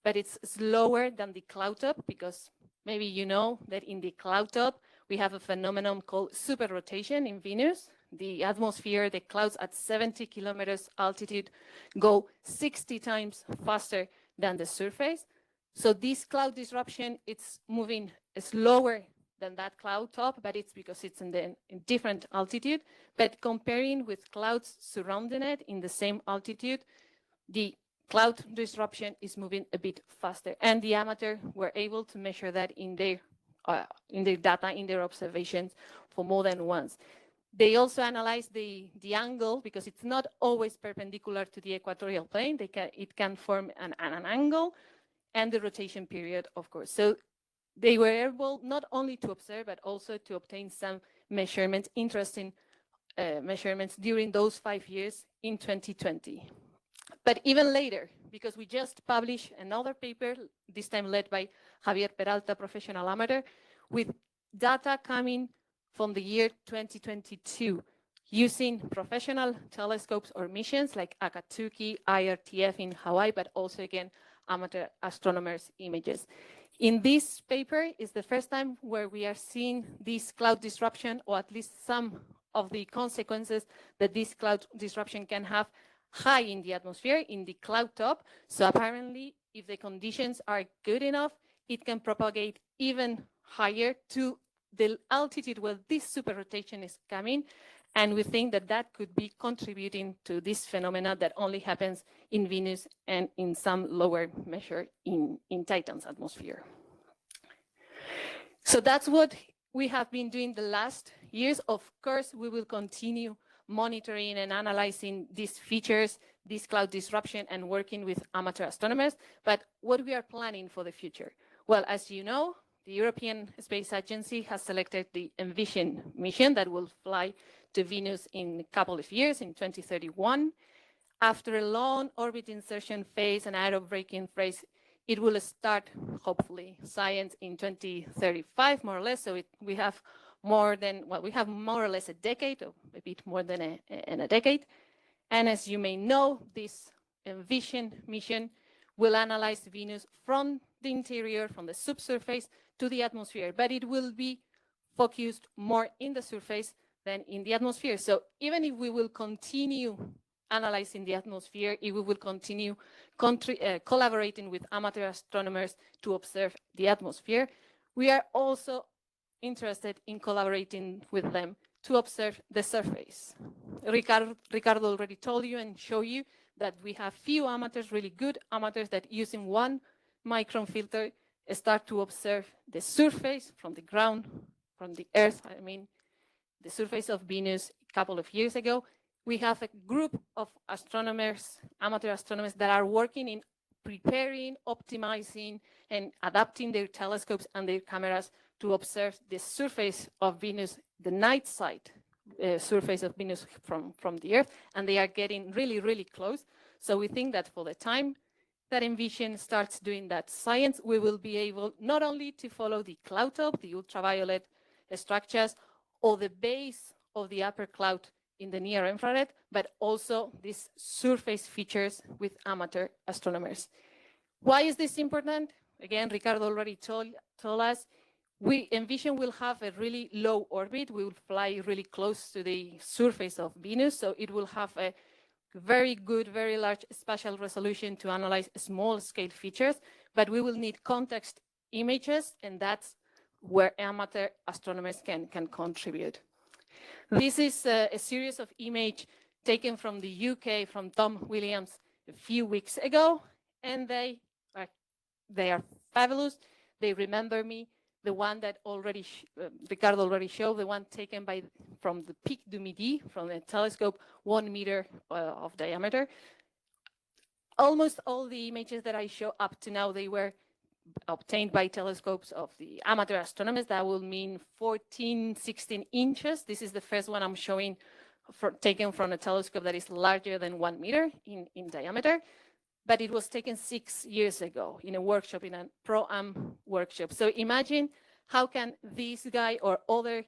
but it's slower than the cloud top, because maybe you know that in the cloud top, we have a phenomenon called superrotation in Venus. The atmosphere, the clouds at 70 kilometers altitude go 60 times faster than the surface. So this cloud disruption, it's moving slower than that cloud top, but it's because it's in different altitude. But comparing with clouds surrounding it in the same altitude, the cloud disruption is moving a bit faster. And the amateur were able to measure that in their data, in their observations for more than once. They also analyzed the angle, because it's not always perpendicular to the equatorial plane. It can form an angle, and the rotation period, of course. So they were able not only to observe, but also to obtain some measurements, interesting measurements during those 5 years in 2020. But even later, because we just published another paper, this time led by Javier Peralta, professional amateur, with data coming from the year 2022, using professional telescopes or missions like Akatsuki, IRTF in Hawaii, but also again, amateur astronomers' images. In this paper is the first time where we are seeing this cloud disruption, or at least some of the consequences that this cloud disruption can have high in the atmosphere, in the cloud top. So apparently, if the conditions are good enough, it can propagate even higher to the altitude where this superrotation is coming. And we think that that could be contributing to this phenomena that only happens in Venus and in some lower measure in Titan's atmosphere. So that's what we have been doing the last years. Of course, we will continue monitoring and analyzing these features, this cloud disruption, and working with amateur astronomers. But what we are planning for the future? Well, as you know, the European Space Agency has selected the Envision mission that will fly to Venus in a couple of years, in 2031. After a long orbit insertion phase and aerobraking phase, it will start, hopefully, science in 2035, more or less. So we have more than, well, we have more or less a decade, or a bit more than a decade. And as you may know, this Envision mission will analyze Venus from the interior, from the subsurface to the atmosphere, but it will be focused more in the surface than in the atmosphere. So even if we will continue analyzing the atmosphere, if we will continue collaborating with amateur astronomers to observe the atmosphere, we are also interested in collaborating with them to observe the surface. Ricardo already told you and showed you that we have few amateurs, really good amateurs, that using 1 micron filter start to observe the surface from the ground, from the Earth, I mean, the surface of Venus a couple of years ago. we have a group of astronomers, amateur astronomers, that are working in preparing, optimizing, and adapting their telescopes and their cameras to observe the surface of Venus, the night side surface of Venus from the Earth, and they are getting really, really close. So we think that for the time that Envision starts doing that science, we will be able not only to follow the cloud top, the ultraviolet structures, or the base of the upper cloud in the near infrared, but also these surface features with amateur astronomers. Why is this important? Again, Ricardo already told us, Envision will have a really low orbit. We will fly really close to the surface of Venus, so it will have a very good, very large spatial resolution to analyze small scale features, but we will need context images, and that's where amateur astronomers can contribute. This is a series of images taken from the UK, from Tom Williams a few weeks ago, and they are fabulous. They remember me. The one that already Ricardo already showed, the one taken from the Pic du Midi, from the telescope, 1 meter of diameter. Almost all the images that I show up to now, they were obtained by telescopes of the amateur astronomers. That will mean 14, 16 inches. This is the first one I'm showing taken from a telescope that is larger than 1 meter in diameter. But it was taken 6 years ago in a workshop, in a pro-am workshop. So imagine how can this guy or other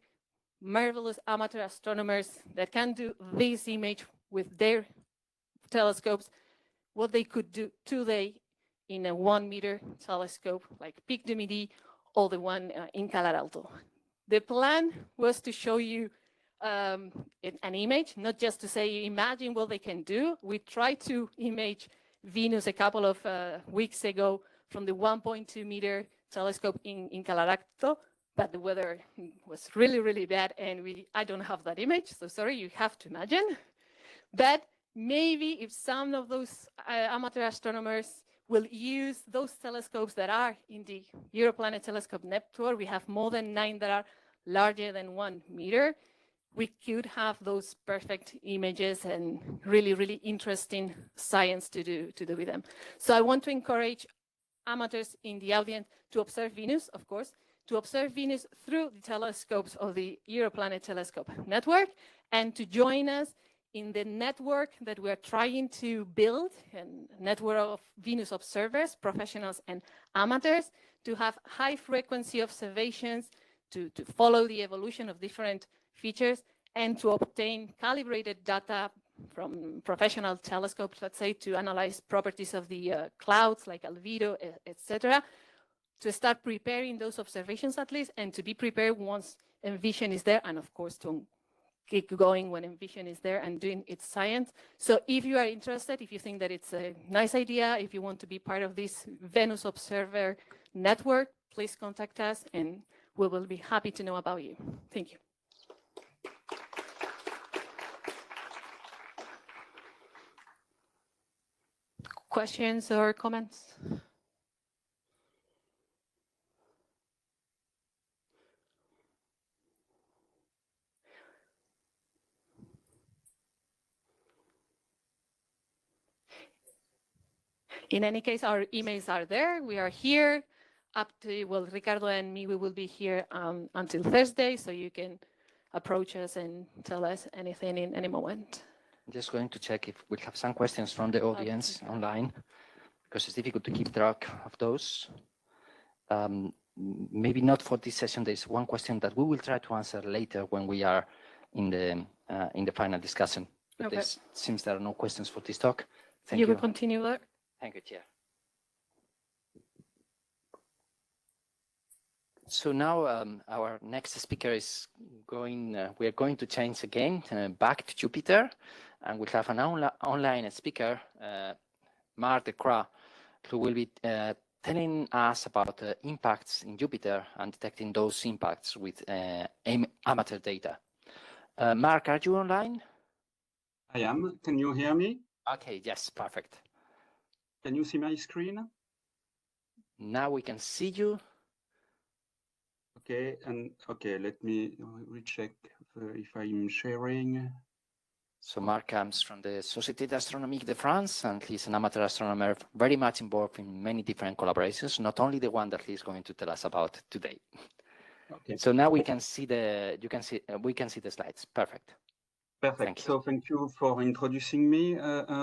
marvelous amateur astronomers that can do this image with their telescopes, what they could do today in a 1 meter telescope like Pic du Midi or the one in Calar Alto. The plan was to show you an image, not just to say, imagine what they can do. We tried to image Venus a couple of weeks ago from the 1.2 meter telescope in Calar Alto, but the weather was really, really bad, and I don't have that image, so sorry, you have to imagine. But maybe if some of those amateur astronomers will use those telescopes that are in the Europlanet Telescope network, we have more than 9 that are larger than 1 meter, we could have those perfect images and really, really interesting science to do with them. So I want to encourage amateurs in the audience to observe Venus, of course, to observe Venus through the telescopes of the Europlanet Telescope network, and to join us in the network that we're trying to build, a network of Venus observers, professionals and amateurs, to have high frequency observations, to follow the evolution of different features, and to obtain calibrated data from professional telescopes, let's say, to analyze properties of the clouds like albedo, etc., to start preparing those observations at least, and to be prepared once Envision is there, and of course to keep going when Envision is there and doing its science. So if you are interested, if you think that it's a nice idea, if you want to be part of this Venus Observer network, please contact us and we will be happy to know about you. Thank you. Questions or comments? In any case, our emails are there. We are here up to, well, Ricardo and me, we will be here until Thursday, so you can approach us and tell us anything in any moment. I'm just going to check if we have some questions from the audience online, because it's difficult to keep track of those. Maybe not for this session. There's one question that we will try to answer later when we are in the final discussion. But okay. It seems there are no questions for this talk. Thank you. You will continue there. Thank you, Chair. So now our next speaker is going, we are going to change again back to Jupiter, and we have an online speaker, Mark de Croix, who will be telling us about impacts in Jupiter and detecting those impacts with amateur data. Mark, are you online? I am. Can you hear me? Okay, yes, perfect. Can you see my screen? Now we can see you. Okay, and okay, let me recheck if I'm sharing So Marc comes from the Société d'Astronomie de France, and he's an amateur astronomer very much involved in many different collaborations, not only the one that he's going to tell us about today. Okay. So now we can see we can see the slides. Perfect. Perfect. So thank you for introducing me,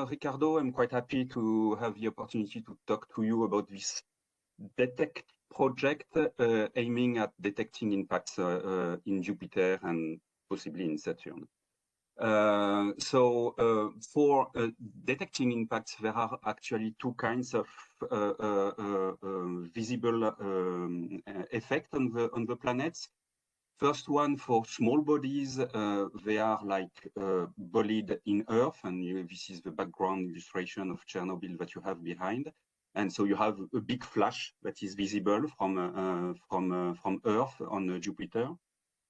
Ricardo. I'm quite happy to have the opportunity to talk to you about this DETECT project aiming at detecting impacts in Jupiter and possibly in Saturn. For detecting impacts, there are actually two kinds of visible effect on the planets. First one, for small bodies, they are like bolide in Earth, and this is the background illustration of Chernobyl that you have behind. And so you have a big flash that is visible from Earth on Jupiter.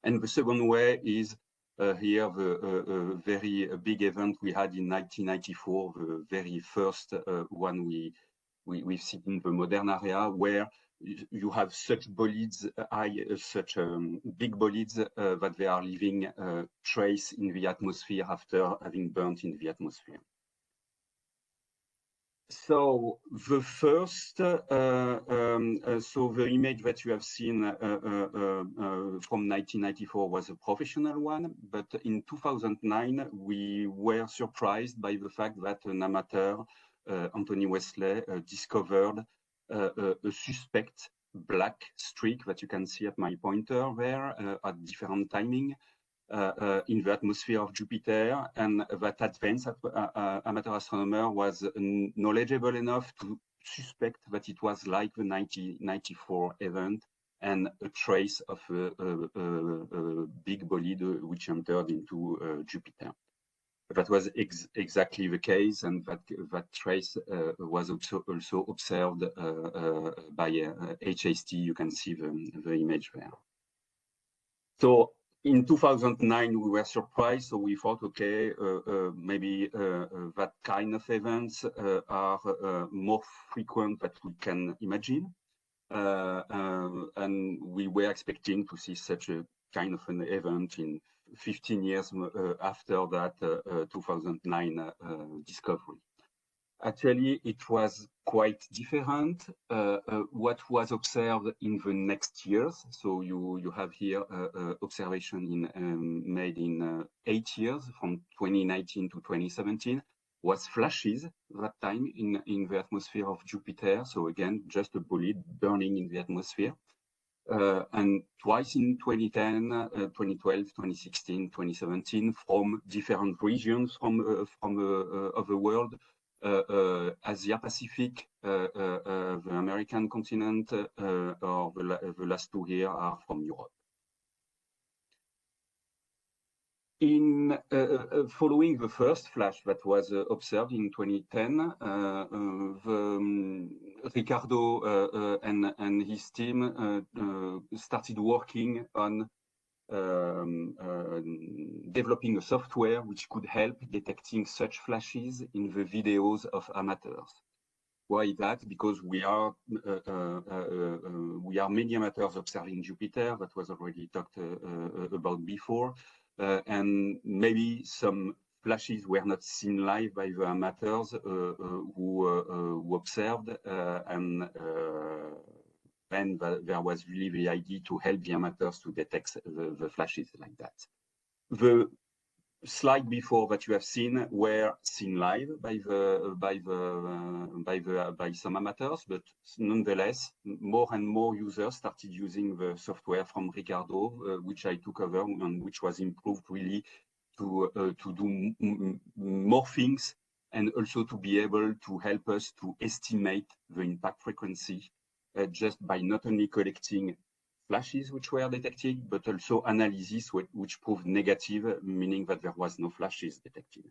And the second way is here the very big event we had in 1994, the very first one we've seen in the modern area, where you have such bolides, such big bolides that they are leaving trace in the atmosphere after having burnt in the atmosphere. So the first, so the image that you have seen from 1994 was a professional one, but in 2009 we were surprised by the fact that an amateur, Anthony Wesley, discovered a suspect black streak that you can see at my pointer there at different timing in the atmosphere of Jupiter, and that advanced amateur astronomer was knowledgeable enough to suspect that it was like the 1994 event and a trace of a big bolide which entered into Jupiter. That was exactly the case, and that trace was also observed by HST. You can see the image there. So in 2009, we were surprised, so we thought, okay, maybe that kind of events are more frequent than we can imagine. And we were expecting to see such a kind of an event in 15 years after that 2009 discovery. Actually, it was quite different. What was observed in the next years, so you have here observation made in 8 years, from 2019 to 2017, was flashes that time in the atmosphere of Jupiter. So again, just a bolide burning in the atmosphere. And twice in 2010, 2012, 2016, 2017, from different regions of the world. Asia Pacific, the American continent, or the last two here are from Europe. In following the first flash that was observed in 2010, Ricardo and his team started working on developing a software which could help detecting such flashes in the videos of amateurs. Why that? Because we are many amateurs observing Jupiter. That was already talked about before, and maybe some flashes were not seen live by the amateurs who observed, and then there was really the idea to help the amateurs to detect the flashes like that. The slide before that you have seen were seen live by some amateurs, but nonetheless, more and more users started using the software from Ricardo, which I took over and which was improved really to do more things, and also to be able to help us to estimate the impact frequency just by not only collecting flashes which were detected, but also analysis which proved negative, meaning that there was no flashes detected.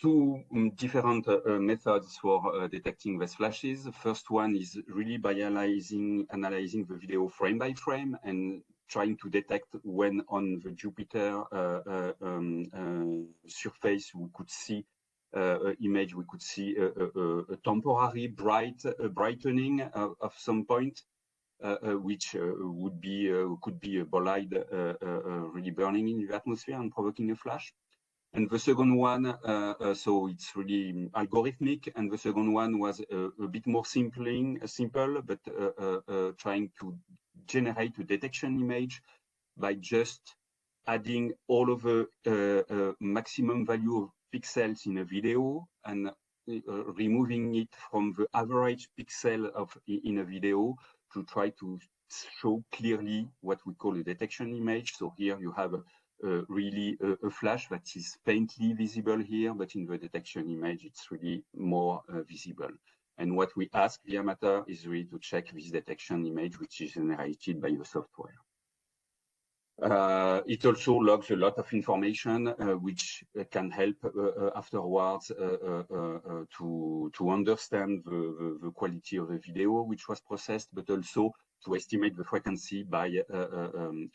Two different methods for detecting these flashes. The first one is really by analyzing the video frame by frame and trying to detect when on the Jupiter surface we could see image, we could see a temporary brightening of some point. which could be a bolide really burning in the atmosphere and provoking a flash. And the second one, so it's really algorithmic, and the second one was a bit more simple, but trying to generate a detection image by just adding all of the maximum value of pixels in a video and removing it from the average pixel in a video to try to show clearly what we call a detection image. So here you have really a flash that is faintly visible here, but in the detection image, it's really more visible. And what we ask the amateur is really to check this detection image, which is generated by the software. It also logs a lot of information, which can help afterwards to understand the quality of the video which was processed, but also to estimate the frequency by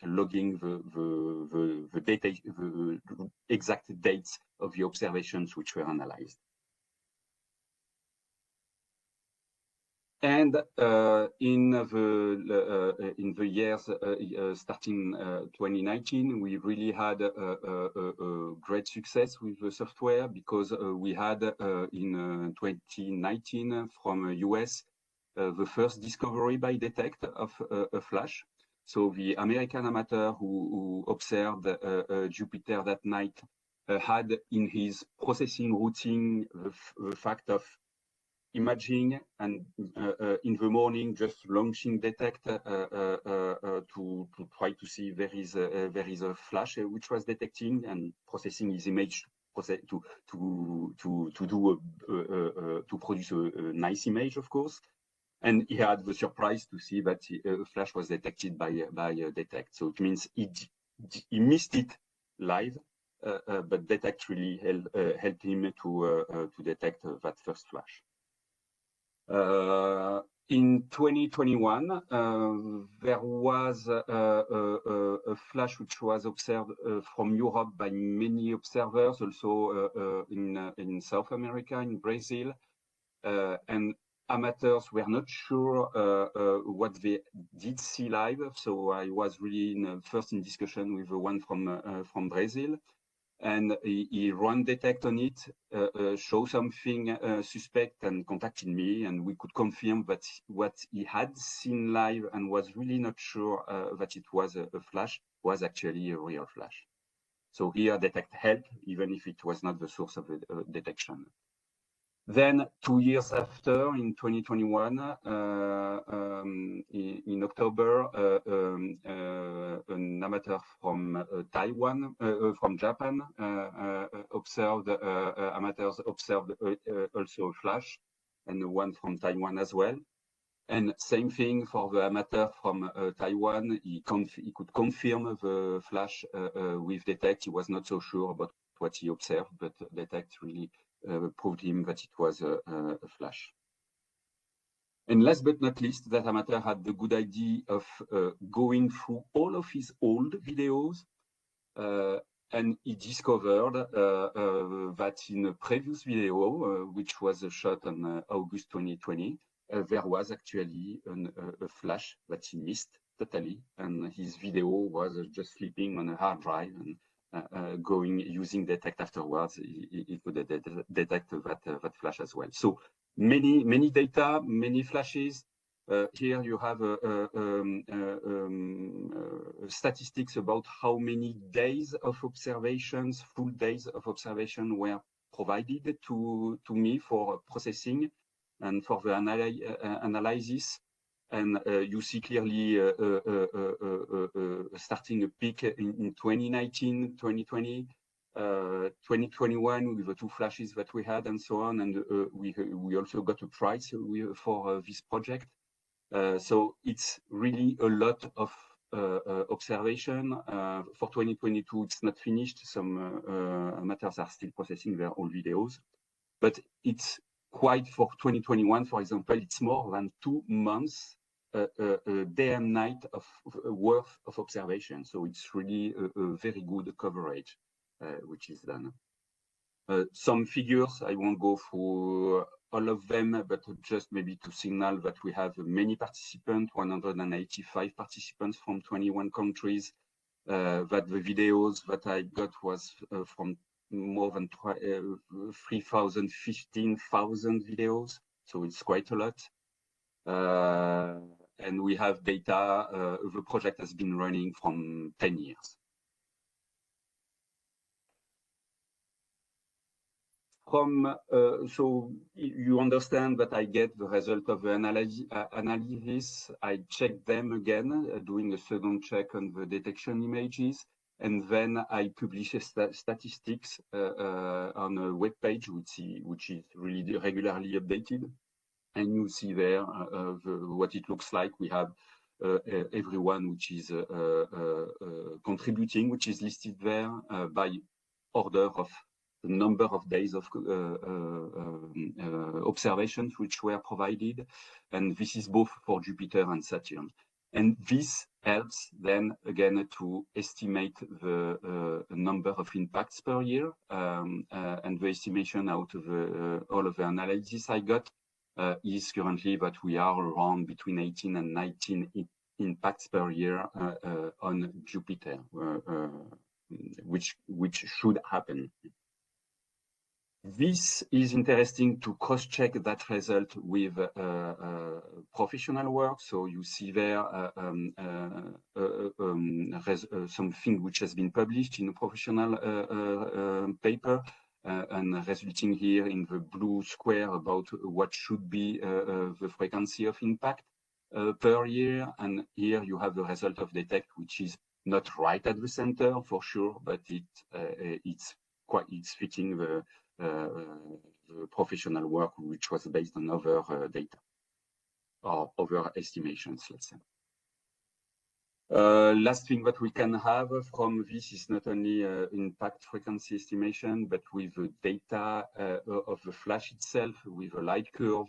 logging the data, the exact dates of the observations which were analyzed. And in the years starting 2019, we really had a great success with the software, because we had in 2019 from US the first discovery by DETECT of a flash. So the American amateur who observed Jupiter that night had in his processing routing the fact of imaging and in the morning just launching DETECT to try to see there is a flash which was detecting, and processing his image to produce a nice image, of course. And he had the surprise to see that a flash was detected by DETECT. So it means he missed it live, but DETECT really helped him to detect that first flash. In 2021, there was a flash which was observed from Europe by many observers, also in South America, in Brazil, and amateurs were not sure what they did see live. So I was really first in discussion with the one from Brazil. And he ran DETECT on it, show something suspect, and contacted me, and we could confirm that what he had seen live and was really not sure that it was a flash was actually a real flash. So here DETECT helped, even if it was not the source of the detection. Then 2 years after, in 2021, in October, an amateur from Taiwan, from Japan, amateurs observed also a flash, and one from Taiwan as well. And same thing for the amateur from Taiwan. He could confirm the flash with DETECT. He was not so sure about what he observed, but DETECT really proved him that it was a flash. And last but not least, that amateur had the good idea of going through all of his old videos, and he discovered that in a previous video, which was shot on August 2020, there was actually a flash that he missed totally, and his video was just sleeping on a hard drive, and using DETECT afterwards, it could detect that flash as well. So many data, many flashes. Here you have statistics about how many days of observations, full days of observation, were provided to me for processing and for the analysis. And you see clearly starting a peak in 2019, 2020, 2021 with the 2 flashes that we had, and so on. And we also got a prize for this project. So it's really a lot of observation. For 2022, it's not finished. Some amateurs are still processing their old videos, but it's quite, for 2021, for example, it's more than 2 months, day and night of worth of observation. So it's really a very good coverage, which is done. Some figures, I won't go through all of them, but just maybe to signal that we have many participants, 185 participants from 21 countries, that the videos that I got was from more than 3,000, 15,000 videos. So it's quite a lot. And we have data, the project has been running from 10 years. So you understand that I get the result of the analysis. I check them again, doing a second check on the detection images. And then I publish statistics on a web page, which is really regularly updated. And you see there what it looks like. We have everyone which is contributing, which is listed there by order of the number of days of observations which were provided. And this is both for Jupiter and Saturn. And this helps then again to estimate the number of impacts per year. And the estimation out of all of the analysis I got is currently that we are around between 18 and 19 impacts per year on Jupiter, which should happen. This is interesting to cross-check that result with professional work. So you see there something which has been published in a professional paper and resulting here in the blue square about what should be the frequency of impact per year. And here you have the result of DETECT, which is not right at the center for sure, but it's fitting the professional work, which was based on other data or other estimations, let's say. Last thing that we can have from this is not only impact frequency estimation, but with the data of the flash itself, with a light curve.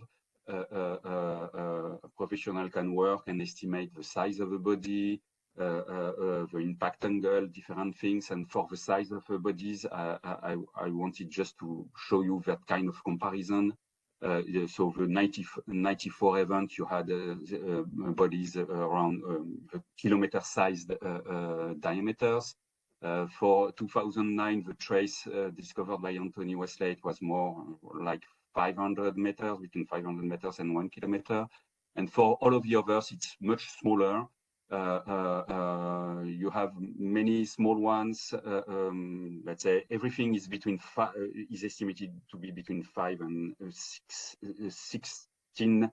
A professional can work and estimate the size of the body, the impact angle, different things. And for the size of the bodies, I wanted just to show you that kind of comparison. So the 94 event, you had bodies around kilometer-sized diameters. For 2009, the trace discovered by Anthony Westlake was more like 500 meters, between 500 meters and 1 kilometer. And for all of the others, it's much smaller. You have many small ones. Let's say everything is is estimated to be between 5 and 16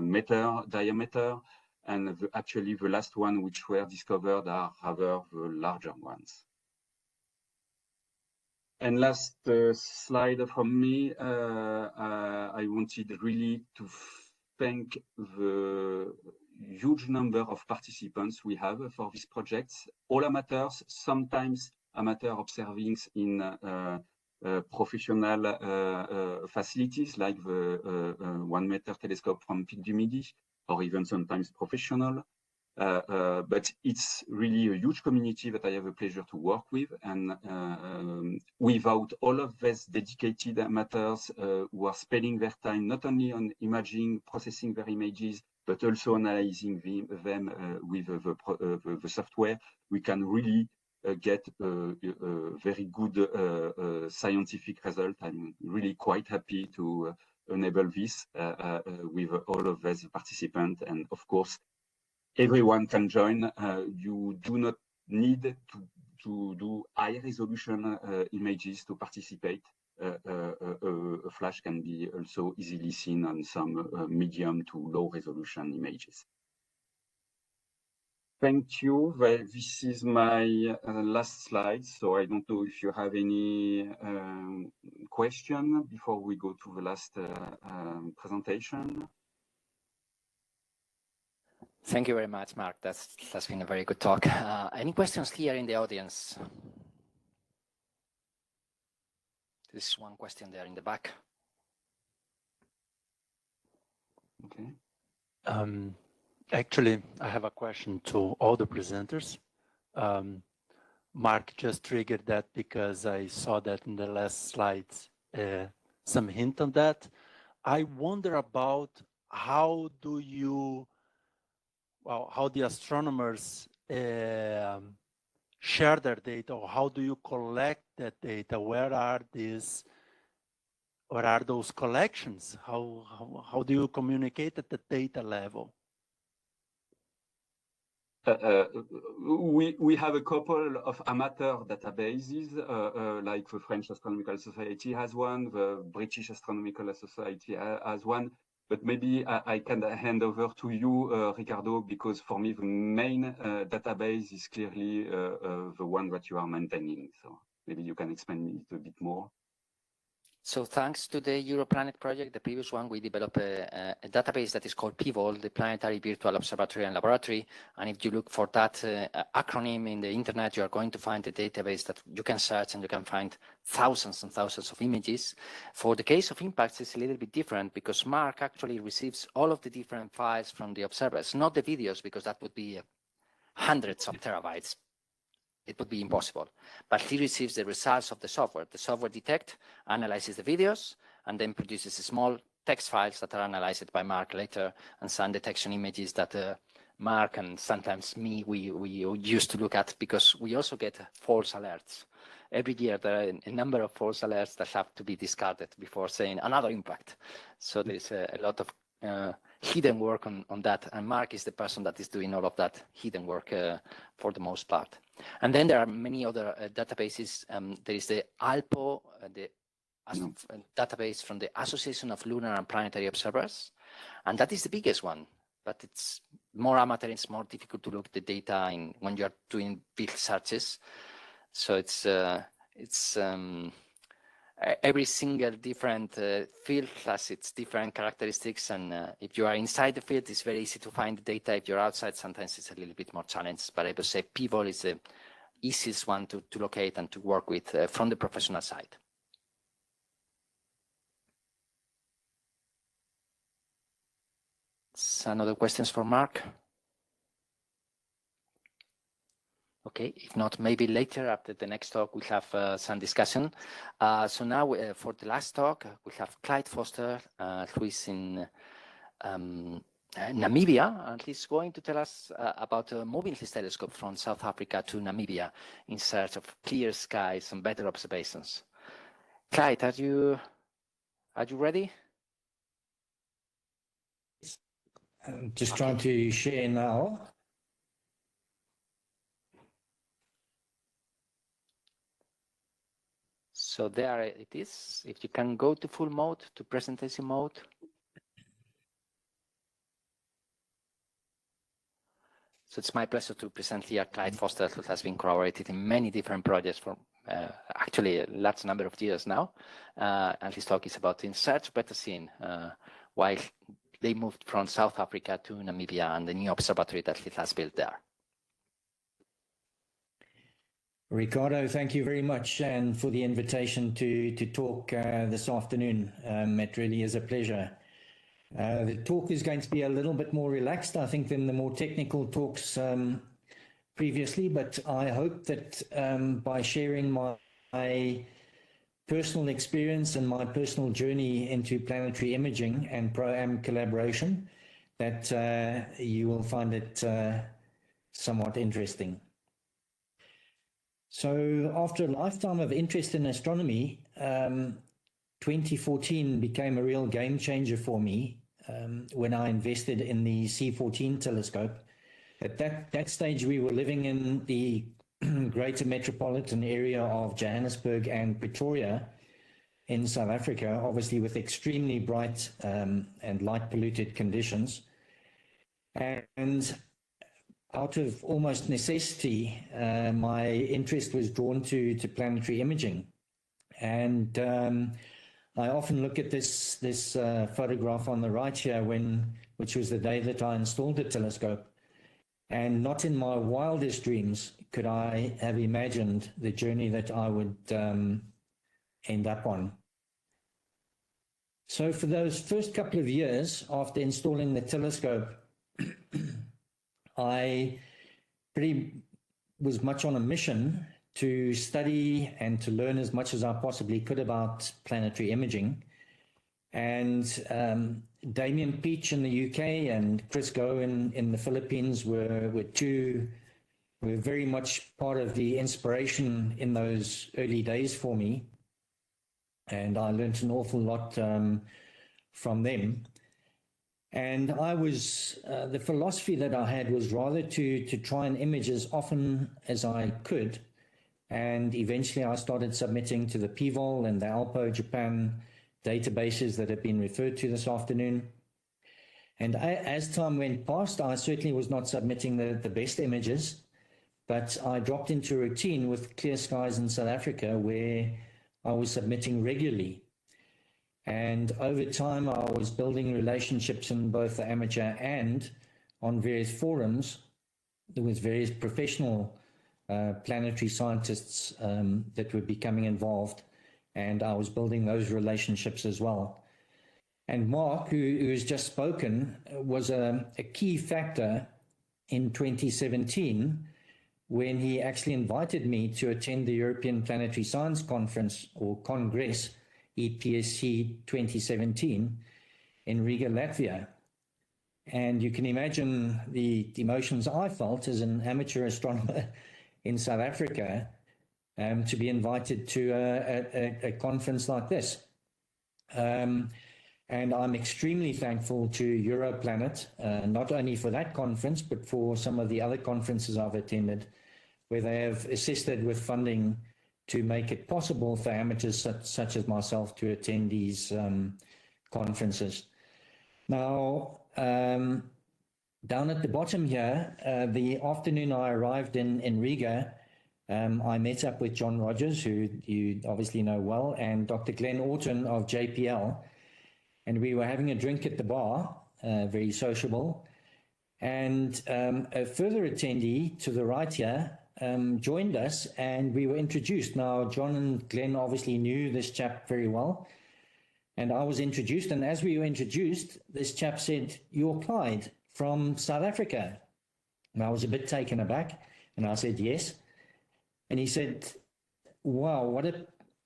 meter diameter, and actually the last one which were discovered are rather the larger ones. And last slide from me, I wanted really to thank the huge number of participants we have for these projects, all amateurs, sometimes amateur observing in professional facilities like the 1 meter telescope from Pic du Midi, or even sometimes professional. But it's really a huge community that I have a pleasure to work with. And without all of these dedicated amateurs who are spending their time not only on imaging, processing their images, but also analyzing them with the software, we can really get a very good scientific result. I'm really quite happy to enable this with all of these participants. And of course, everyone can join. You do not need to do high resolution images to participate. A flash can be also easily seen on some medium to low resolution images. Thank you. Well, this is my last slide. So I don't know if you have any question before we go to the last presentation. Thank you very much, Mark. That's been a very good talk. Any questions here in the audience? There's one question there in the back. Okay. Actually, I have a question to all the presenters. Mark just triggered that because I saw that in the last slides, some hint on that. I wonder about how do you, well, how the astronomers share their data, or how do you collect that data? Where are these? What are those collections? How do you communicate at the data level? We have a couple of amateur databases, like the French Astronomical Society has one, the British Astronomical Society has one, but maybe I can hand over to you, Ricardo, because for me the main database is clearly the one that you are maintaining. So maybe you can explain it a bit more. So thanks to the Europlanet project, the previous one, we developed a database that is called PVOL, the Planetary Virtual Observatory and Laboratory. And if you look for that acronym in the internet, you are going to find a database that you can search and you can find thousands and thousands of images. For the case of impacts, it's a little bit different because Mark actually receives all of the different files from the observers, not the videos, because that would be hundreds of terabytes. It would be impossible. But he receives the results of the software. The software detects, analyzes the videos, and then produces small text files that are analyzed by Mark later, and sun detection images that Mark and sometimes me, we used to look at, because we also get false alerts. Every year there are a number of false alerts that have to be discarded before saying another impact. So there's a lot of hidden work on that, and Mark is the person that is doing all of that hidden work for the most part. And then there are many other databases. There is the ALPO, database from the Association of Lunar and Planetary Observers, and that is the biggest one, but it's more amateur. It's more difficult to look at the data when you are doing big searches. So it's every single different field has its different characteristics, and if you are inside the field, it's very easy to find the data. If you're outside, sometimes it's a little bit more challenged, but I would say PVOL is the easiest one to locate and to work with from the professional side. Some other questions for Mark? Okay, if not, maybe later after the next talk, we'll have some discussion. So now for the last talk, we have Clyde Foster, who is in Namibia, and he's going to tell us about moving his telescope from South Africa to Namibia in search of clear skies and better observations. Clyde, are you ready? I'm just trying to share now. So there it is. If you can go to full mode, to presentation mode. So it's my pleasure to present here Clyde Foster, who has been collaborated in many different projects for actually a large number of years now. And his talk is about in search of better seeing, while they moved from South Africa to Namibia and the new observatory that he has built there. Ricardo, thank you very much and for the invitation to talk this afternoon. It really is a pleasure. The talk is going to be a little bit more relaxed, I think, than the more technical talks previously, but I hope that by sharing my personal experience and my personal journey into planetary imaging and pro-am collaboration, that you will find it somewhat interesting. So after a lifetime of interest in astronomy, 2014 became a real game changer for me when I invested in the C14 telescope. At that stage, we were living in the greater metropolitan area of Johannesburg and Pretoria in South Africa, obviously with extremely bright and light polluted conditions. And out of almost necessity, my interest was drawn to planetary imaging. And I often look at this photograph on the right here, which was the day that I installed the telescope. And not in my wildest dreams could I have imagined the journey that I would end up on. So for those first couple of years after installing the telescope, I pretty was much on a mission to study and to learn as much as I possibly could about planetary imaging. And Damien Peach in the UK and Chris Goh in the Philippines were very much part of the inspiration in those early days for me. And I learned an awful lot from them. And I was, the philosophy that I had was rather to try and image as often as I could. And eventually I started submitting to the PVOL and the ALPO Japan databases that have been referred to this afternoon. And as time went past, I certainly was not submitting the best images, but I dropped into a routine with Clear Skies in South Africa where I was submitting regularly. And over time, I was building relationships in both the amateur and on various forums with various professional planetary scientists that were becoming involved. And I was building those relationships as well. And Mark, who has just spoken, was a key factor in 2017 when he actually invited me to attend the European Planetary Science Conference or Congress, EPSC 2017 in Riga, Latvia. And you can imagine the emotions I felt as an amateur astronomer in South Africa to be invited to a conference like this. And I'm extremely thankful to Europlanet, not only for that conference, but for some of the other conferences I've attended, where they have assisted with funding to make it possible for amateurs such as myself to attend these conferences. Now, down at the bottom here, the afternoon I arrived in Riga, I met up with John Rogers, who you obviously know well, and Dr. Glenn Orton of JPL. And we were having a drink at the bar, very sociable. And a further attendee to the right here joined us, and we were introduced. Now, John and Glenn obviously knew this chap very well. And I was introduced, and as we were introduced, this chap said, "You're Clyde from South Africa." And I was a bit taken aback, and I said, "Yes." And he said, "Wow,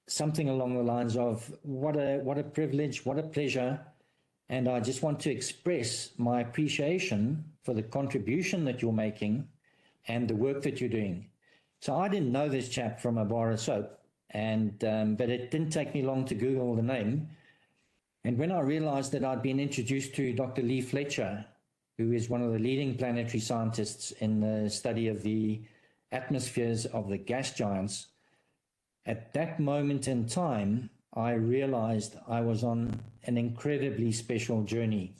something along the lines of, what a privilege, what a pleasure. And I just want to express my appreciation for the contribution that you're making and the work that you're doing." So I didn't know this chap from a bar of soap, and but it didn't take me long to Google the name. And when I realized that I'd been introduced to Dr. Lee Fletcher, who is one of the leading planetary scientists in the study of the atmospheres of the gas giants, at that moment in time, I realized I was on an incredibly special journey.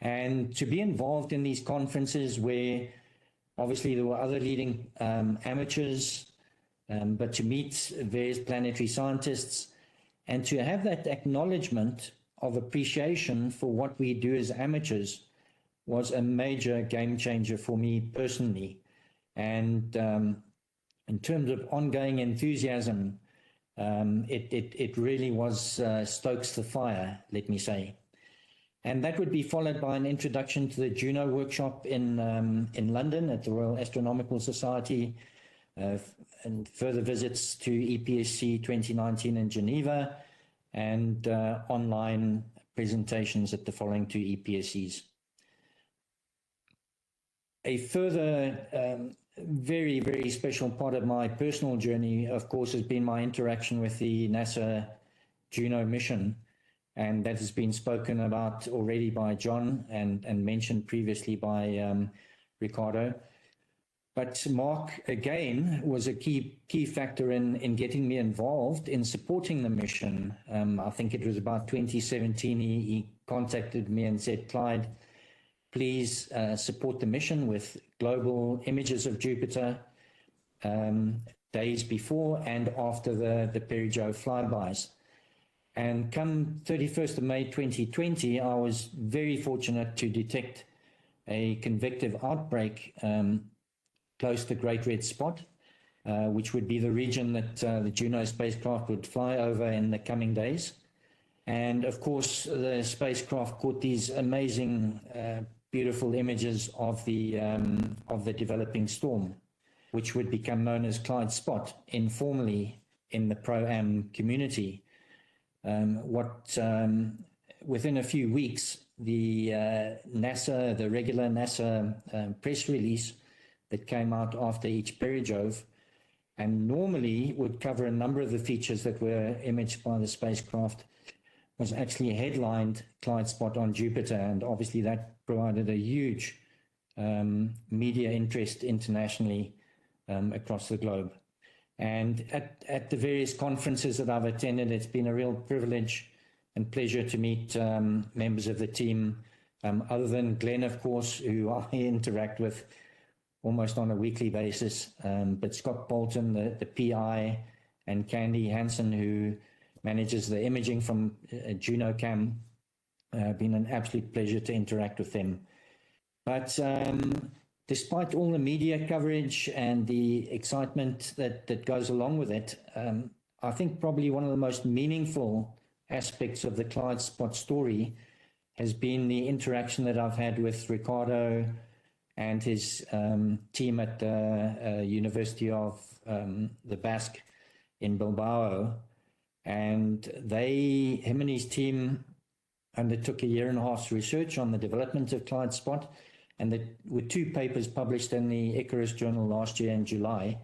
And to be involved in these conferences where obviously there were other leading amateurs, but to meet various planetary scientists and to have that acknowledgement of appreciation for what we do as amateurs was a major game changer for me personally. And in terms of ongoing enthusiasm, it really was stokes the fire, let me say. And that would be followed by an introduction to the Juno workshop in London at the Royal Astronomical Society, and further visits to EPSC 2019 in Geneva, and online presentations at the following two EPSCs. A further very, very special part of my personal journey, of course, has been my interaction with the NASA Juno mission. And that has been spoken about already by John and mentioned previously by Ricardo. But Mark, again, was a key factor in getting me involved in supporting the mission. I think it was about 2017, he contacted me and said, "Clyde, please support the mission with global images of Jupiter days before and after the Perigeo flybys." And come 31st of May 2020, I was very fortunate to detect a convective outbreak close to the Great Red Spot, which would be the region that the Juno spacecraft would fly over in the coming days. And of course, the spacecraft caught these amazing, beautiful images of the developing storm, which would become known as Clyde Spot informally in the Pro-Am community. Within a few weeks, the NASA, the regular NASA press release that came out after each perijove, and normally would cover a number of the features that were imaged by the spacecraft, was actually headlined Clyde spot on Jupiter, and obviously that provided a huge media interest internationally across the globe. And at the various conferences that I've attended, it's been a real privilege and pleasure to meet members of the team, other than Glenn, of course, who I interact with almost on a weekly basis, but Scott Bolton, the PI, and Candy Hansen, who manages the imaging from Juno Cam. Been an absolute pleasure to interact with them. But despite all the media coverage and the excitement that goes along with it, I think probably one of the most meaningful aspects of the Clyde spot story has been the interaction that I've had with Ricardo and his team at the University of the Basque in Bilbao. And him and his team undertook 1.5 years research on the development of Clyde spot, and there were 2 papers published in the Icarus Journal last year in July.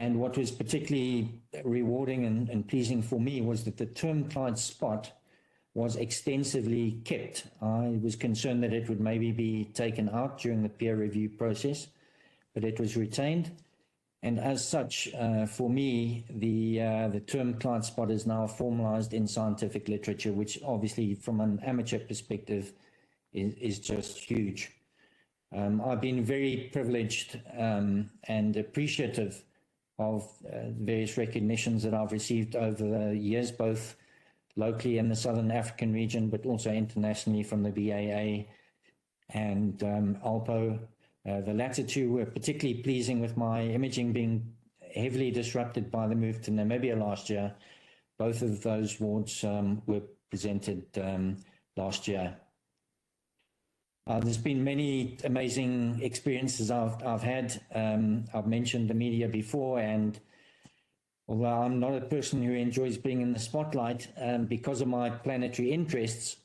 And what was particularly rewarding and pleasing for me was that the term Clyde spot was extensively kept. I was concerned that it would maybe be taken out during the peer review process, but it was retained. And as such, for me, the term Clyde spot is now formalized in scientific literature, which obviously from an amateur perspective is just huge. I've been very privileged and appreciative of various recognitions that I've received over the years, both locally in the Southern African region, but also internationally from the BAA and ALPO. The latter 2 were particularly pleasing, with my imaging being heavily disrupted by the move to Namibia last year. Both of those awards were presented last year. There's been many amazing experiences I've had. I've mentioned the media before, and although I'm not a person who enjoys being in the spotlight, because of my planetary interests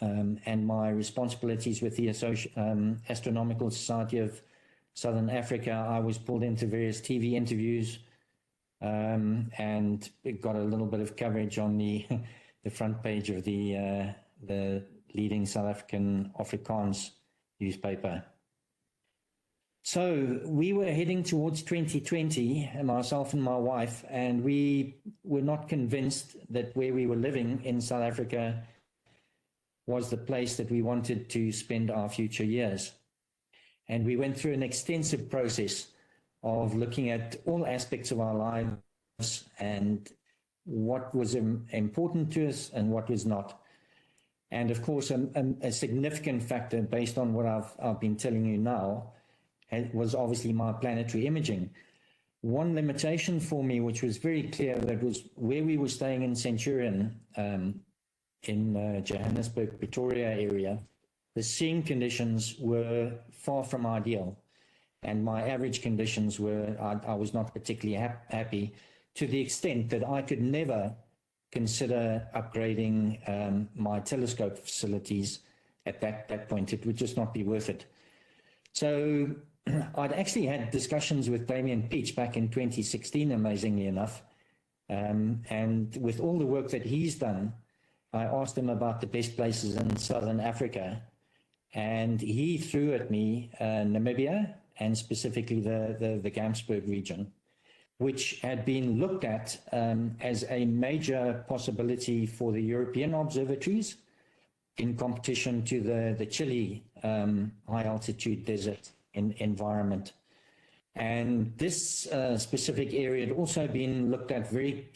and my responsibilities with the Astronomical Society of Southern Africa, I was pulled into various TV interviews and got a little bit of coverage on the front page of the leading South African Afrikaans newspaper. So we were heading towards 2020, myself and my wife, and we were not convinced that where we were living in South Africa was the place that we wanted to spend our future years. And we went through an extensive process of looking at all aspects of our lives and what was important to us and what was not. And of course, a significant factor, based on what I've been telling you now, was obviously my planetary imaging. One limitation for me, which was very clear, that was where we were staying in Centurion, in Johannesburg, Pretoria area, the seeing conditions were far from ideal. And my average conditions were, I was not particularly happy, to the extent that I could never consider upgrading my telescope facilities at that point. It would just not be worth it. So I'd actually had discussions with Damien Peach back in 2016, amazingly enough. And with all the work that he's done, I asked him about the best places in Southern Africa. And he threw at me Namibia, and specifically the Gamsberg region, which had been looked at as a major possibility for the European observatories in competition to the Chile high-altitude desert environment. And this specific area had also been looked at very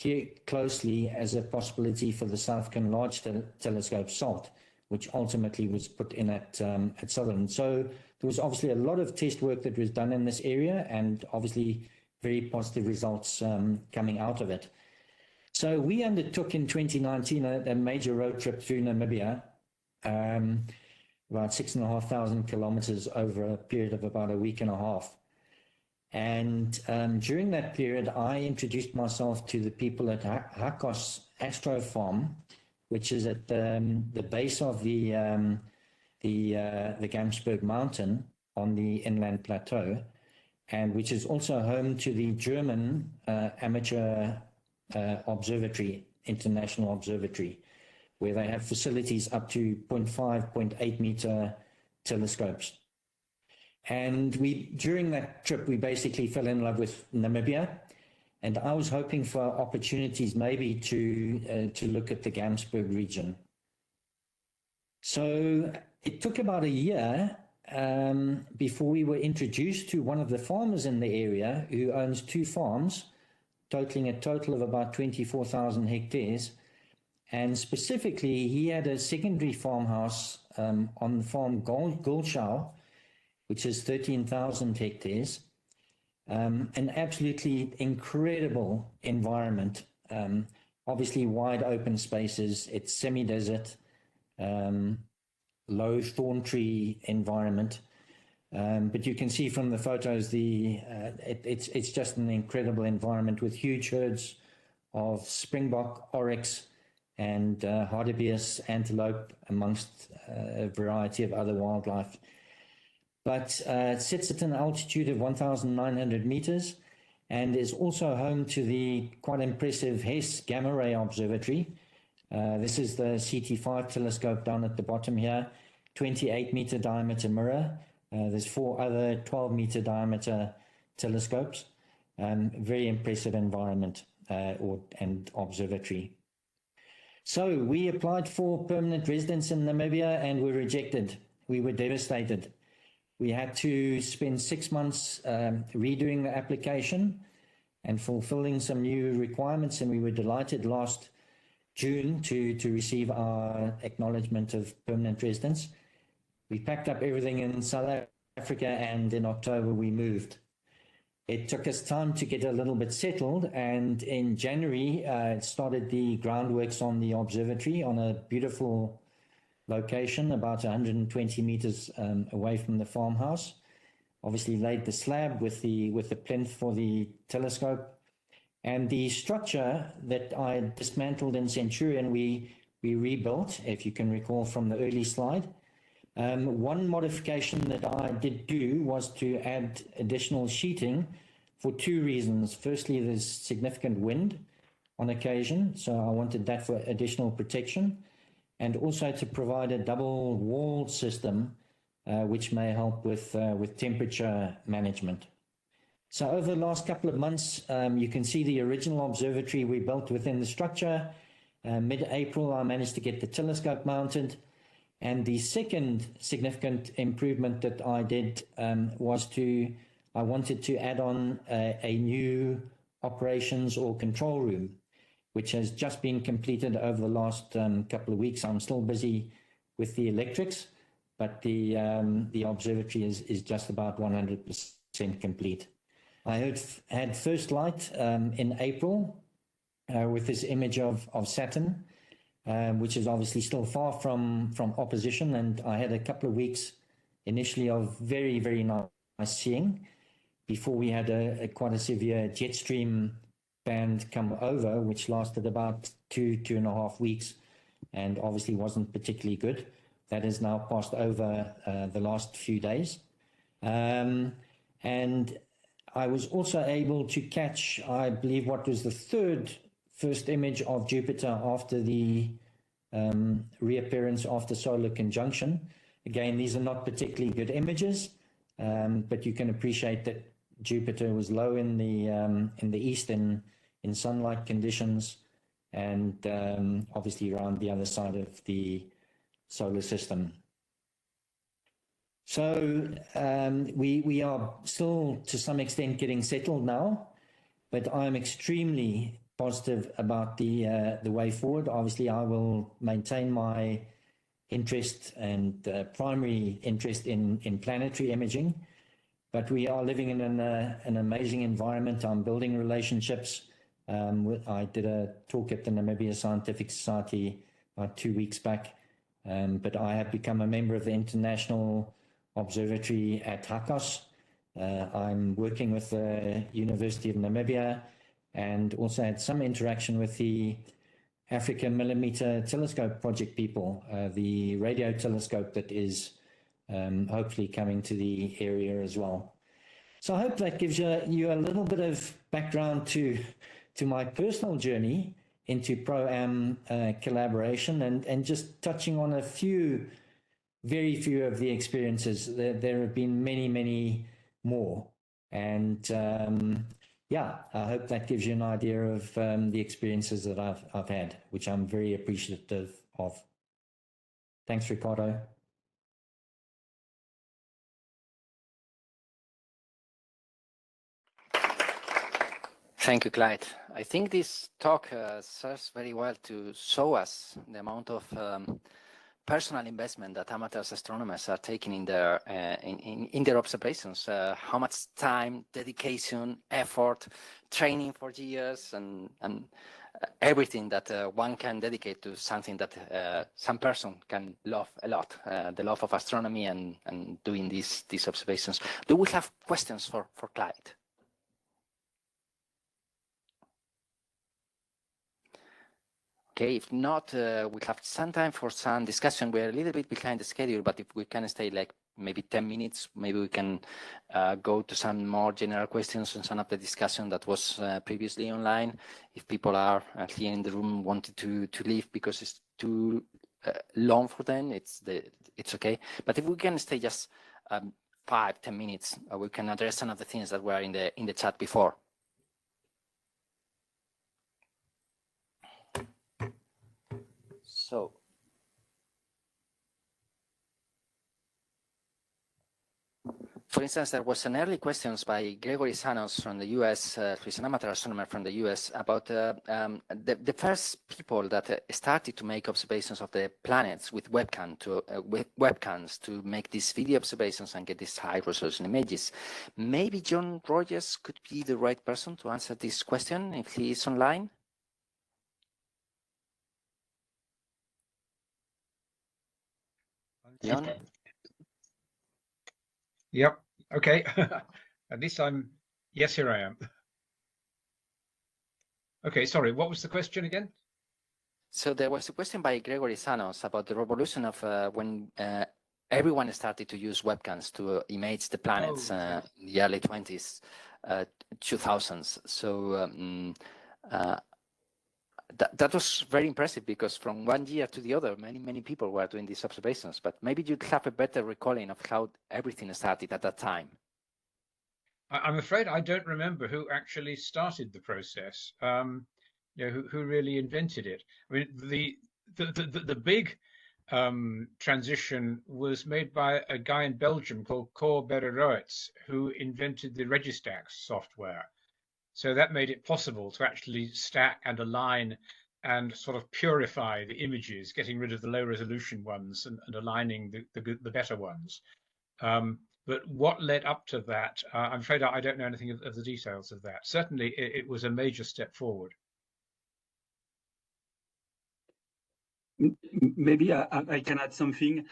closely as a possibility for the South African Large Telescope, SALT, which ultimately was put in at Southern. So there was obviously a lot of test work that was done in this area, and obviously very positive results coming out of it. So we undertook in 2019 a major road trip through Namibia, about 6,500 kilometers over a period of about a week and a half. And during that period, I introduced myself to the people at HAKOS Astro Farm, which is at the base of the Gamsberg Mountain on the inland plateau, and which is also home to the German amateur observatory, international observatory, where they have facilities up to 0.5, 0.8 meter telescopes. And during that trip, we basically fell in love with Namibia, and I was hoping for opportunities maybe to look at the Gamsberg region. So it took about a year before we were introduced to one of the farmers in the area who owns 2 farms, totaling a total of about 24,000 hectares. And specifically, he had a secondary farmhouse on the farm Gulschau, which is 13,000 hectares. An absolutely incredible environment, obviously wide open spaces. It's semi-desert, low thorn tree environment. But you can see from the photos, it's just an incredible environment with huge herds of springbok, oryx, and hartebeest, antelope, amongst a variety of other wildlife. But it sits at an altitude of 1,900 meters and is also home to the quite impressive Hess Gamma Ray Observatory. This is the CT5 telescope down at the bottom here, 28-meter diameter mirror. There's 4 other 12-meter diameter telescopes. Very impressive environment and observatory. So we applied for permanent residence in Namibia and were rejected. We were devastated. We had to spend 6 months redoing the application and fulfilling some new requirements, and we were delighted last June to receive our acknowledgement of permanent residence. We packed up everything in South Africa, and in October we moved. It took us time to get a little bit settled, and in January started the groundworks on the observatory on a beautiful location about 120 meters away from the farmhouse. Obviously laid the slab with the plinth for the telescope, and the structure that I dismantled in Centurion we rebuilt, if you can recall from the early slide. One modification that I did do was to add additional sheeting for 2 reasons. Firstly, there's significant wind on occasion, so I wanted that for additional protection, and also to provide a double wall system, which may help with temperature management. So over the last couple of months, you can see the original observatory we built within the structure. Mid-April, I managed to get the telescope mounted. And the second significant improvement that I did was I wanted to add on a new operations or control room, which has just been completed over the last couple of weeks. I'm still busy with the electrics, but the observatory is just about 100% complete. I had first light in April with this image of Saturn, which is obviously still far from opposition, and I had a couple of weeks initially of very, very nice seeing before we had quite a severe jet stream band come over, which lasted about 2.5 weeks, and obviously wasn't particularly good. That has now passed over the last few days. And I was also able to catch, I believe, what was the first image of Jupiter after the reappearance after solar conjunction. Again, these are not particularly good images, but you can appreciate that Jupiter was low in the east in sunlight conditions, and obviously around the other side of the solar system. So we are still to some extent getting settled now, but I'm extremely positive about the way forward. Obviously, I will maintain my interest and primary interest in planetary imaging, but we are living in an amazing environment. I'm building relationships. I did a talk at the Namibia Scientific Society about 2 weeks back, but I have become a member of the International Observatory at Hakos. I'm working with the University of Namibia, and also had some interaction with the Africa Millimeter Telescope Project people, the radio telescope that is hopefully coming to the area as well. So I hope that gives you a little bit of background to my personal journey into Pro-Am collaboration, and just touching on a few, very few of the experiences. There have been many, many more. And yeah, I hope that gives you an idea of the experiences that I've had, which I'm very appreciative of. Thanks, Ricardo. Thank you, Clyde. I think this talk serves very well to show us the amount of personal investment that amateur astronomers are taking in their observations. How much time, dedication, effort, training for years, and everything that one can dedicate to something that some person can love a lot, the love of astronomy and doing these observations. Do we have questions for Clyde? Okay, if not, we have some time for some discussion. We're a little bit behind the schedule, but if we can stay like maybe 10 minutes, maybe we can go to some more general questions and some of the discussion that was previously online. If people are here in the room wanted to leave because it's too long for them, it's okay. But if we can stay just 5-10 minutes, we can address some of the things that were in the chat before. So, for instance, there was an early questions by Gregory Sanos from the US, who's an amateur astronomer from the US, about the first people that started to make observations of the planets with webcams to make these video observations and get these high resolution images. Maybe John Rogers could be the right person to answer this question if he is online. John? Yep. Okay. At least yes, here I am. Okay, sorry, what was the question again? So there was a question by Gregory Sanos about the revolution of when everyone started to use webcams to image the planets in the early 2000s. So that was very impressive, because from one year to the other, many people were doing these observations. But maybe you'd have a better recalling of how everything started at that time. I'm afraid I don't remember who actually started the process. You know, who really invented it. I mean, the big transition was made by a guy in Belgium called Cor Berreroets, who invented the Registax software. So that made it possible to actually stack and align and sort of purify the images, getting rid of the low resolution ones and aligning the better ones. But what led up to that, I'm afraid I don't know anything of the details of that. Certainly, it was a major step forward. Maybe I can add something.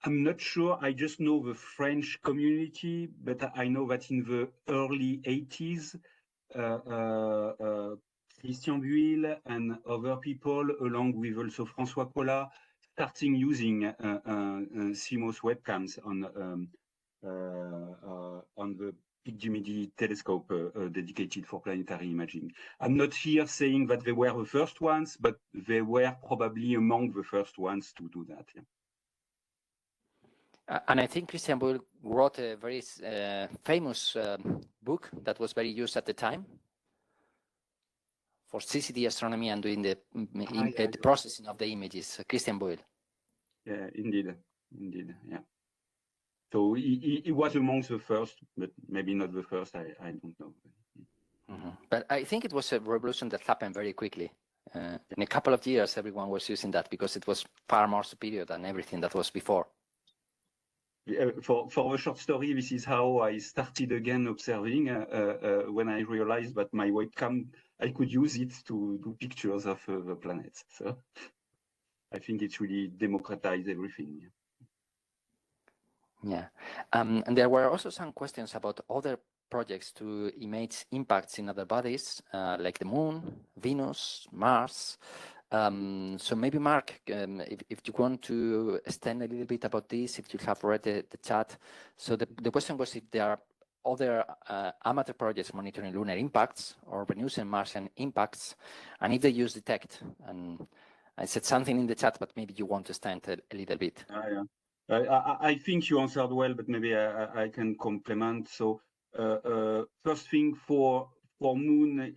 I'm not sure. I just know the French community, but I know that in the early 80s, Christian Buil and other people, along with also François Collat, starting using CMOS webcams on the Big Jimmy telescope dedicated for planetary imaging. I'm not here saying that they were the first ones, but they were probably among the first ones to do that. Yeah. And I think Christian Buil wrote a very famous book that was very used at the time for CCD astronomy and doing the processing of the images. Christian Buil. Yeah, indeed, yeah. So he was amongst the first, but maybe not the first. I don't know. Mm-hmm. But I think it was a revolution that happened very quickly. In a couple of years, everyone was using that because it was far more superior than everything that was before. For a short story, this is how I started again observing when I realized that my webcam, I could use it to do pictures of the planets. So I think it's really democratized everything. Yeah. And there were also some questions about other projects to image impacts in other bodies, like the Moon, Venus, Mars. So maybe Mark, if you want to extend a little bit about this, if you have read the chat. So the question was if there are other amateur projects monitoring lunar impacts or Venus and Martian impacts, and if they use DETECT. And I said something in the chat, but maybe you want to extend a little bit. I think you answered well, but maybe I can complement. So first thing for moon,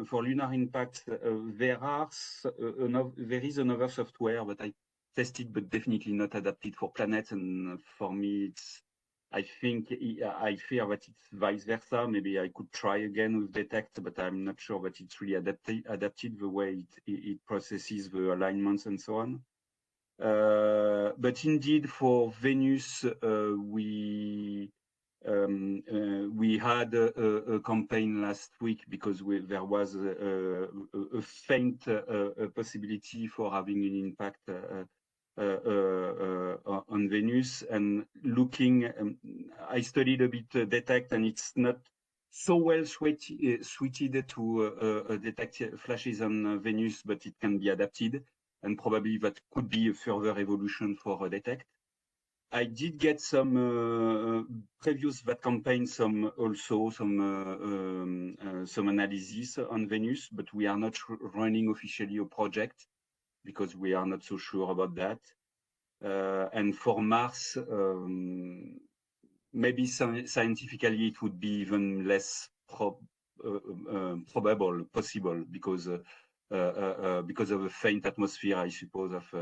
for lunar impact, there is another software that I tested, but definitely not adapted for planets. And for me, I fear that it's vice versa. Maybe I could try again with DETECT, but I'm not sure that it's really adapted the way it processes the alignments and so on. But indeed, for Venus, we had a campaign last week because there was a faint possibility for having an impact on Venus. And looking, I studied a bit DETECT, and it's not so well suited to detect flashes on Venus, but it can be adapted. And probably that could be a further evolution for DETECT. I did get some previews that campaign, some analysis on Venus, but we are not running officially a project because we are not so sure about that. And for Mars, maybe scientifically it would be even less possible because of a faint atmosphere, I suppose, of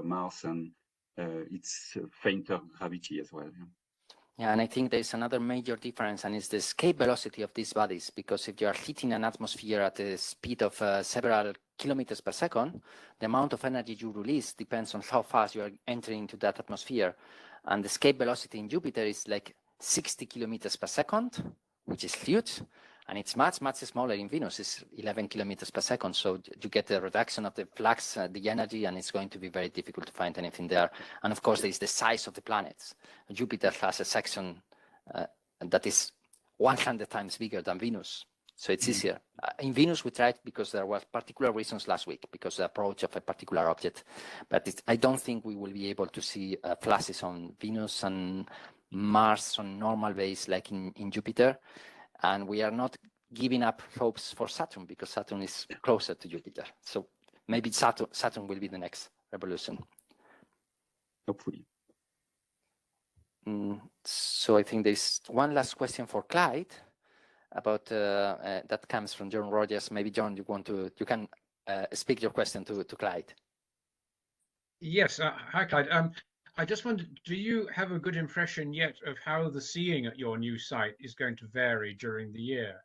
Mars and its fainter gravity as well. Yeah, and I think there's another major difference, and it's the escape velocity of these bodies, because if you are hitting an atmosphere at a speed of several kilometers per second, the amount of energy you release depends on how fast you are entering into that atmosphere. And the escape velocity in Jupiter is like 60 kilometers per second, which is huge. And it's much, much smaller in Venus. It's 11 kilometers per second. So you get a reduction of the flux, the energy, and it's going to be very difficult to find anything there. And of course, there is the size of the planets. Jupiter has a section that is 100 times bigger than Venus. So it's easier. In Venus, we tried because there were particular reasons last week, because the approach of a particular object. But I don't think we will be able to see flashes on Venus and Mars on normal base like in Jupiter. And we are not giving up hopes for Saturn because Saturn is closer to Jupiter. So maybe Saturn will be the next revolution. Hopefully. So I think there's one last question for Clyde about that comes from John Rogers. Maybe John, you can speak your question to Clyde. Yes. Hi, Clyde. I just wondered, do you have a good impression yet of how the seeing at your new site is going to vary during the year?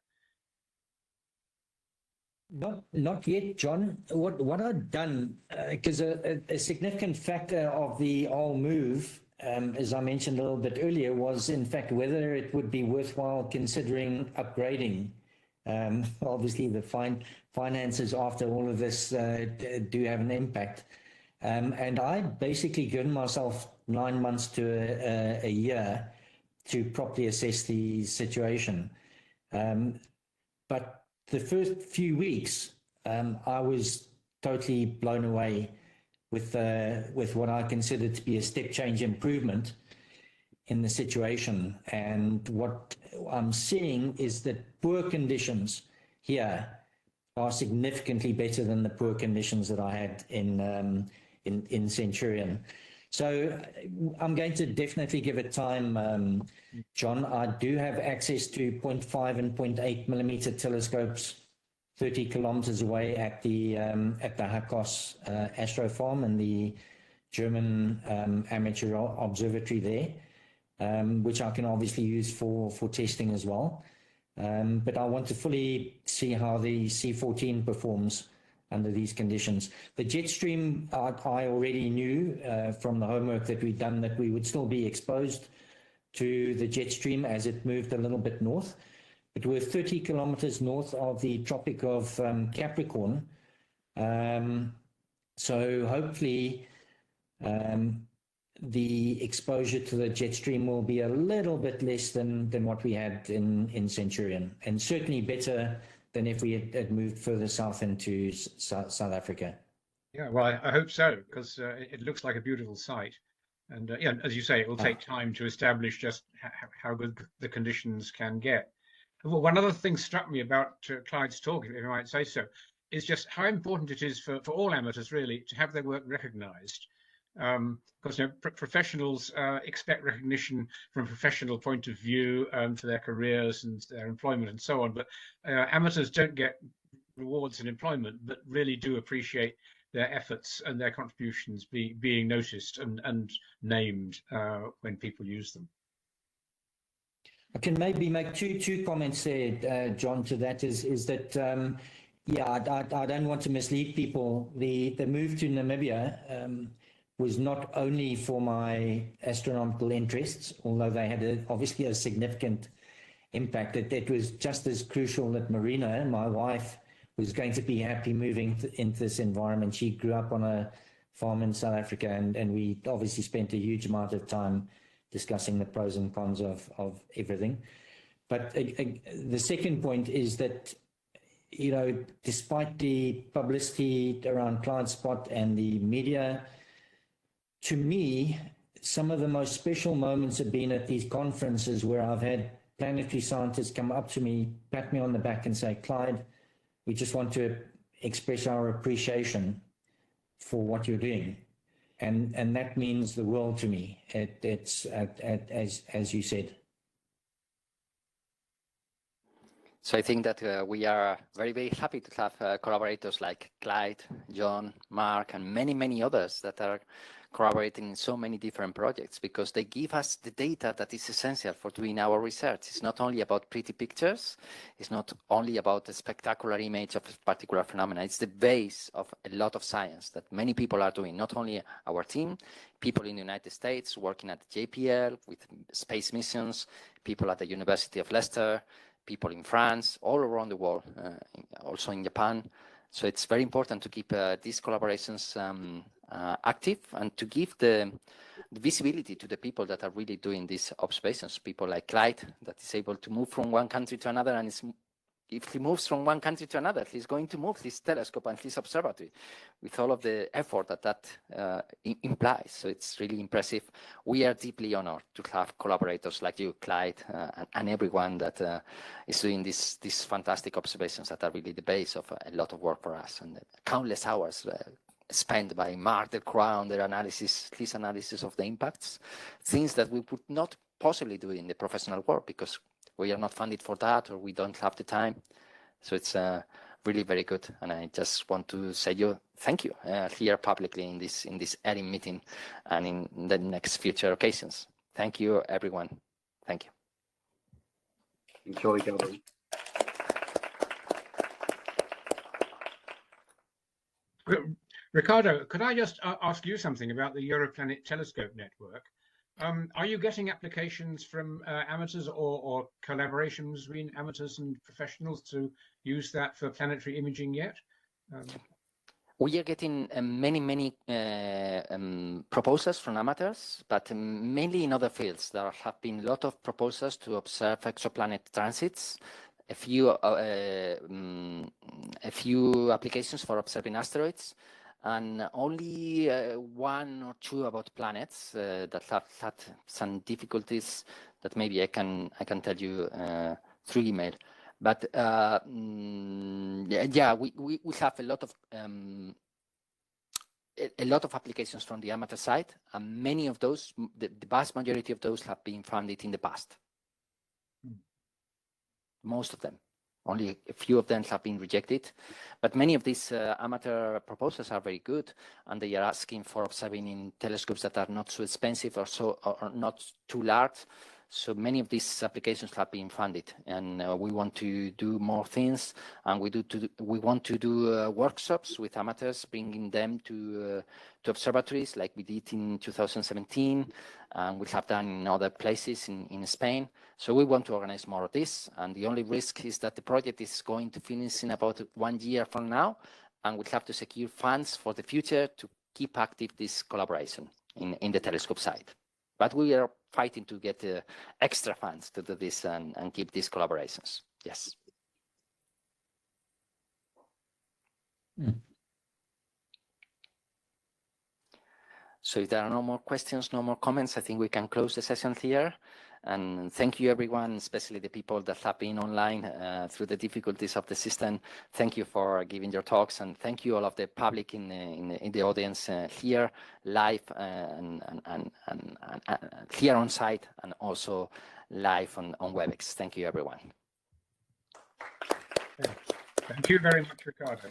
Not yet, John. What I've done, because a significant factor of the whole move, as I mentioned a little bit earlier, was in fact whether it would be worthwhile considering upgrading. Obviously, the finances after all of this do have an impact. And I basically given myself 9 months to a year to properly assess the situation. But the first few weeks, I was totally blown away with what I considered to be a step change improvement in the situation. And what I'm seeing is that poor conditions here are significantly better than the poor conditions that I had in Centurion. So I'm going to definitely give it time, John. I do have access to 0.5 and 0.8 millimeter telescopes 30 kilometers away at the Hueso Astro Farm and the German amateur observatory there, which I can obviously use for testing as well. But I want to fully see how the C14 performs under these conditions. The jet stream, I already knew from the homework that we'd done that we would still be exposed to the jet stream as it moved a little bit north. But we're 30 kilometers north of the Tropic of Capricorn. So hopefully the exposure to the jet stream will be a little bit less than what we had in Centurion, and certainly better than if we had moved further south into South Africa. Yeah, well, I hope so, because it looks like a beautiful site. And yeah, as you say, it will take time to establish just how good the conditions can get. Well, one other thing struck me about Clyde's talk, if I might say so, is just how important it is for all amateurs, really, to have their work recognized. Because professionals expect recognition from a professional point of view for their careers and their employment and so on. But amateurs don't get rewards in employment, but really do appreciate their efforts and their contributions being noticed and named when people use them. I can maybe make two comments there, John, to that is that, yeah, I don't want to mislead people. The move to Namibia was not only for my astronomical interests, although they had obviously a significant impact. It was just as crucial that Marina, my wife, was going to be happy moving into this environment. She grew up on a farm in South Africa, and we obviously spent a huge amount of time discussing the pros and cons of everything. But the second point is that, you know, despite the publicity around Clyde Spot and the media, to me, some of the most special moments have been at these conferences where I've had planetary scientists come up to me, pat me on the back and say, Clyde, we just want to express our appreciation for what you're doing. And that means the world to me. It's as you said. So I think that we are very, very happy to have collaborators like Clyde, John, Mark, and many, many others that are collaborating in so many different projects, because they give us the data that is essential for doing our research. It's not only about pretty pictures. It's not only about a spectacular image of a particular phenomenon. It's the base of a lot of science that many people are doing, not only our team, people in the United States working at the JPL with space missions, people at the University of Leicester, people in France, all around the world, also in Japan. So it's very important to keep these collaborations active and to give the visibility to the people that are really doing these observations. People like Clyde, that is able to move from one country to another, and if he moves from one country to another, he's going to move this telescope and this observatory with all of the effort that implies. So it's really impressive. We are deeply honored to have collaborators like you, Clyde, and everyone that is doing these fantastic observations that are really the base of a lot of work for us, and countless hours spent by Mark, the Crown, their analysis, his analysis of the impacts, things that we would not possibly do in the professional world because we are not funded for that, or we don't have the time. So it's really very good. And I just want to say thank you here publicly in this ERIM meeting and in the next future occasions. Thank you, everyone. Thank you. Thank you, Ricardo. Ricardo, could I just ask you something about the Europlanet Telescope Network? Are you getting applications from amateurs or collaborations between amateurs and professionals to use that for planetary imaging yet? We are getting many proposals from amateurs, but mainly in other fields. There have been a lot of proposals to observe exoplanet transits, a few applications for observing asteroids, and only one or two about planets that have had some difficulties that maybe I can tell you through email. But yeah, we have a lot of applications from the amateur side, and many of those, the vast majority of those, have been funded in the past. Most of them. Only a few of them have been rejected, but many of these amateur proposals are very good, and they are asking for observing in telescopes that are not so expensive or not too large. So many of these applications have been funded, and we want to do more things, and we want to do workshops with amateurs, bringing them to observatories like we did in 2017, and we have done in other places in Spain. So we want to organize more of this, and the only risk is that the project is going to finish in about 1 year from now, and we have to secure funds for the future to keep active this collaboration in the telescope side. But we are fighting to get extra funds to do this and keep these collaborations. Yes. So if there are no more questions, no more comments, I think we can close the session here. And thank you, everyone, especially the people that have been online through the difficulties of the system. Thank you for giving your talks, and thank you all of the public in the audience here, live and here on site, and also live on WebEx. Thank you, everyone. Thank you very much, Ricardo.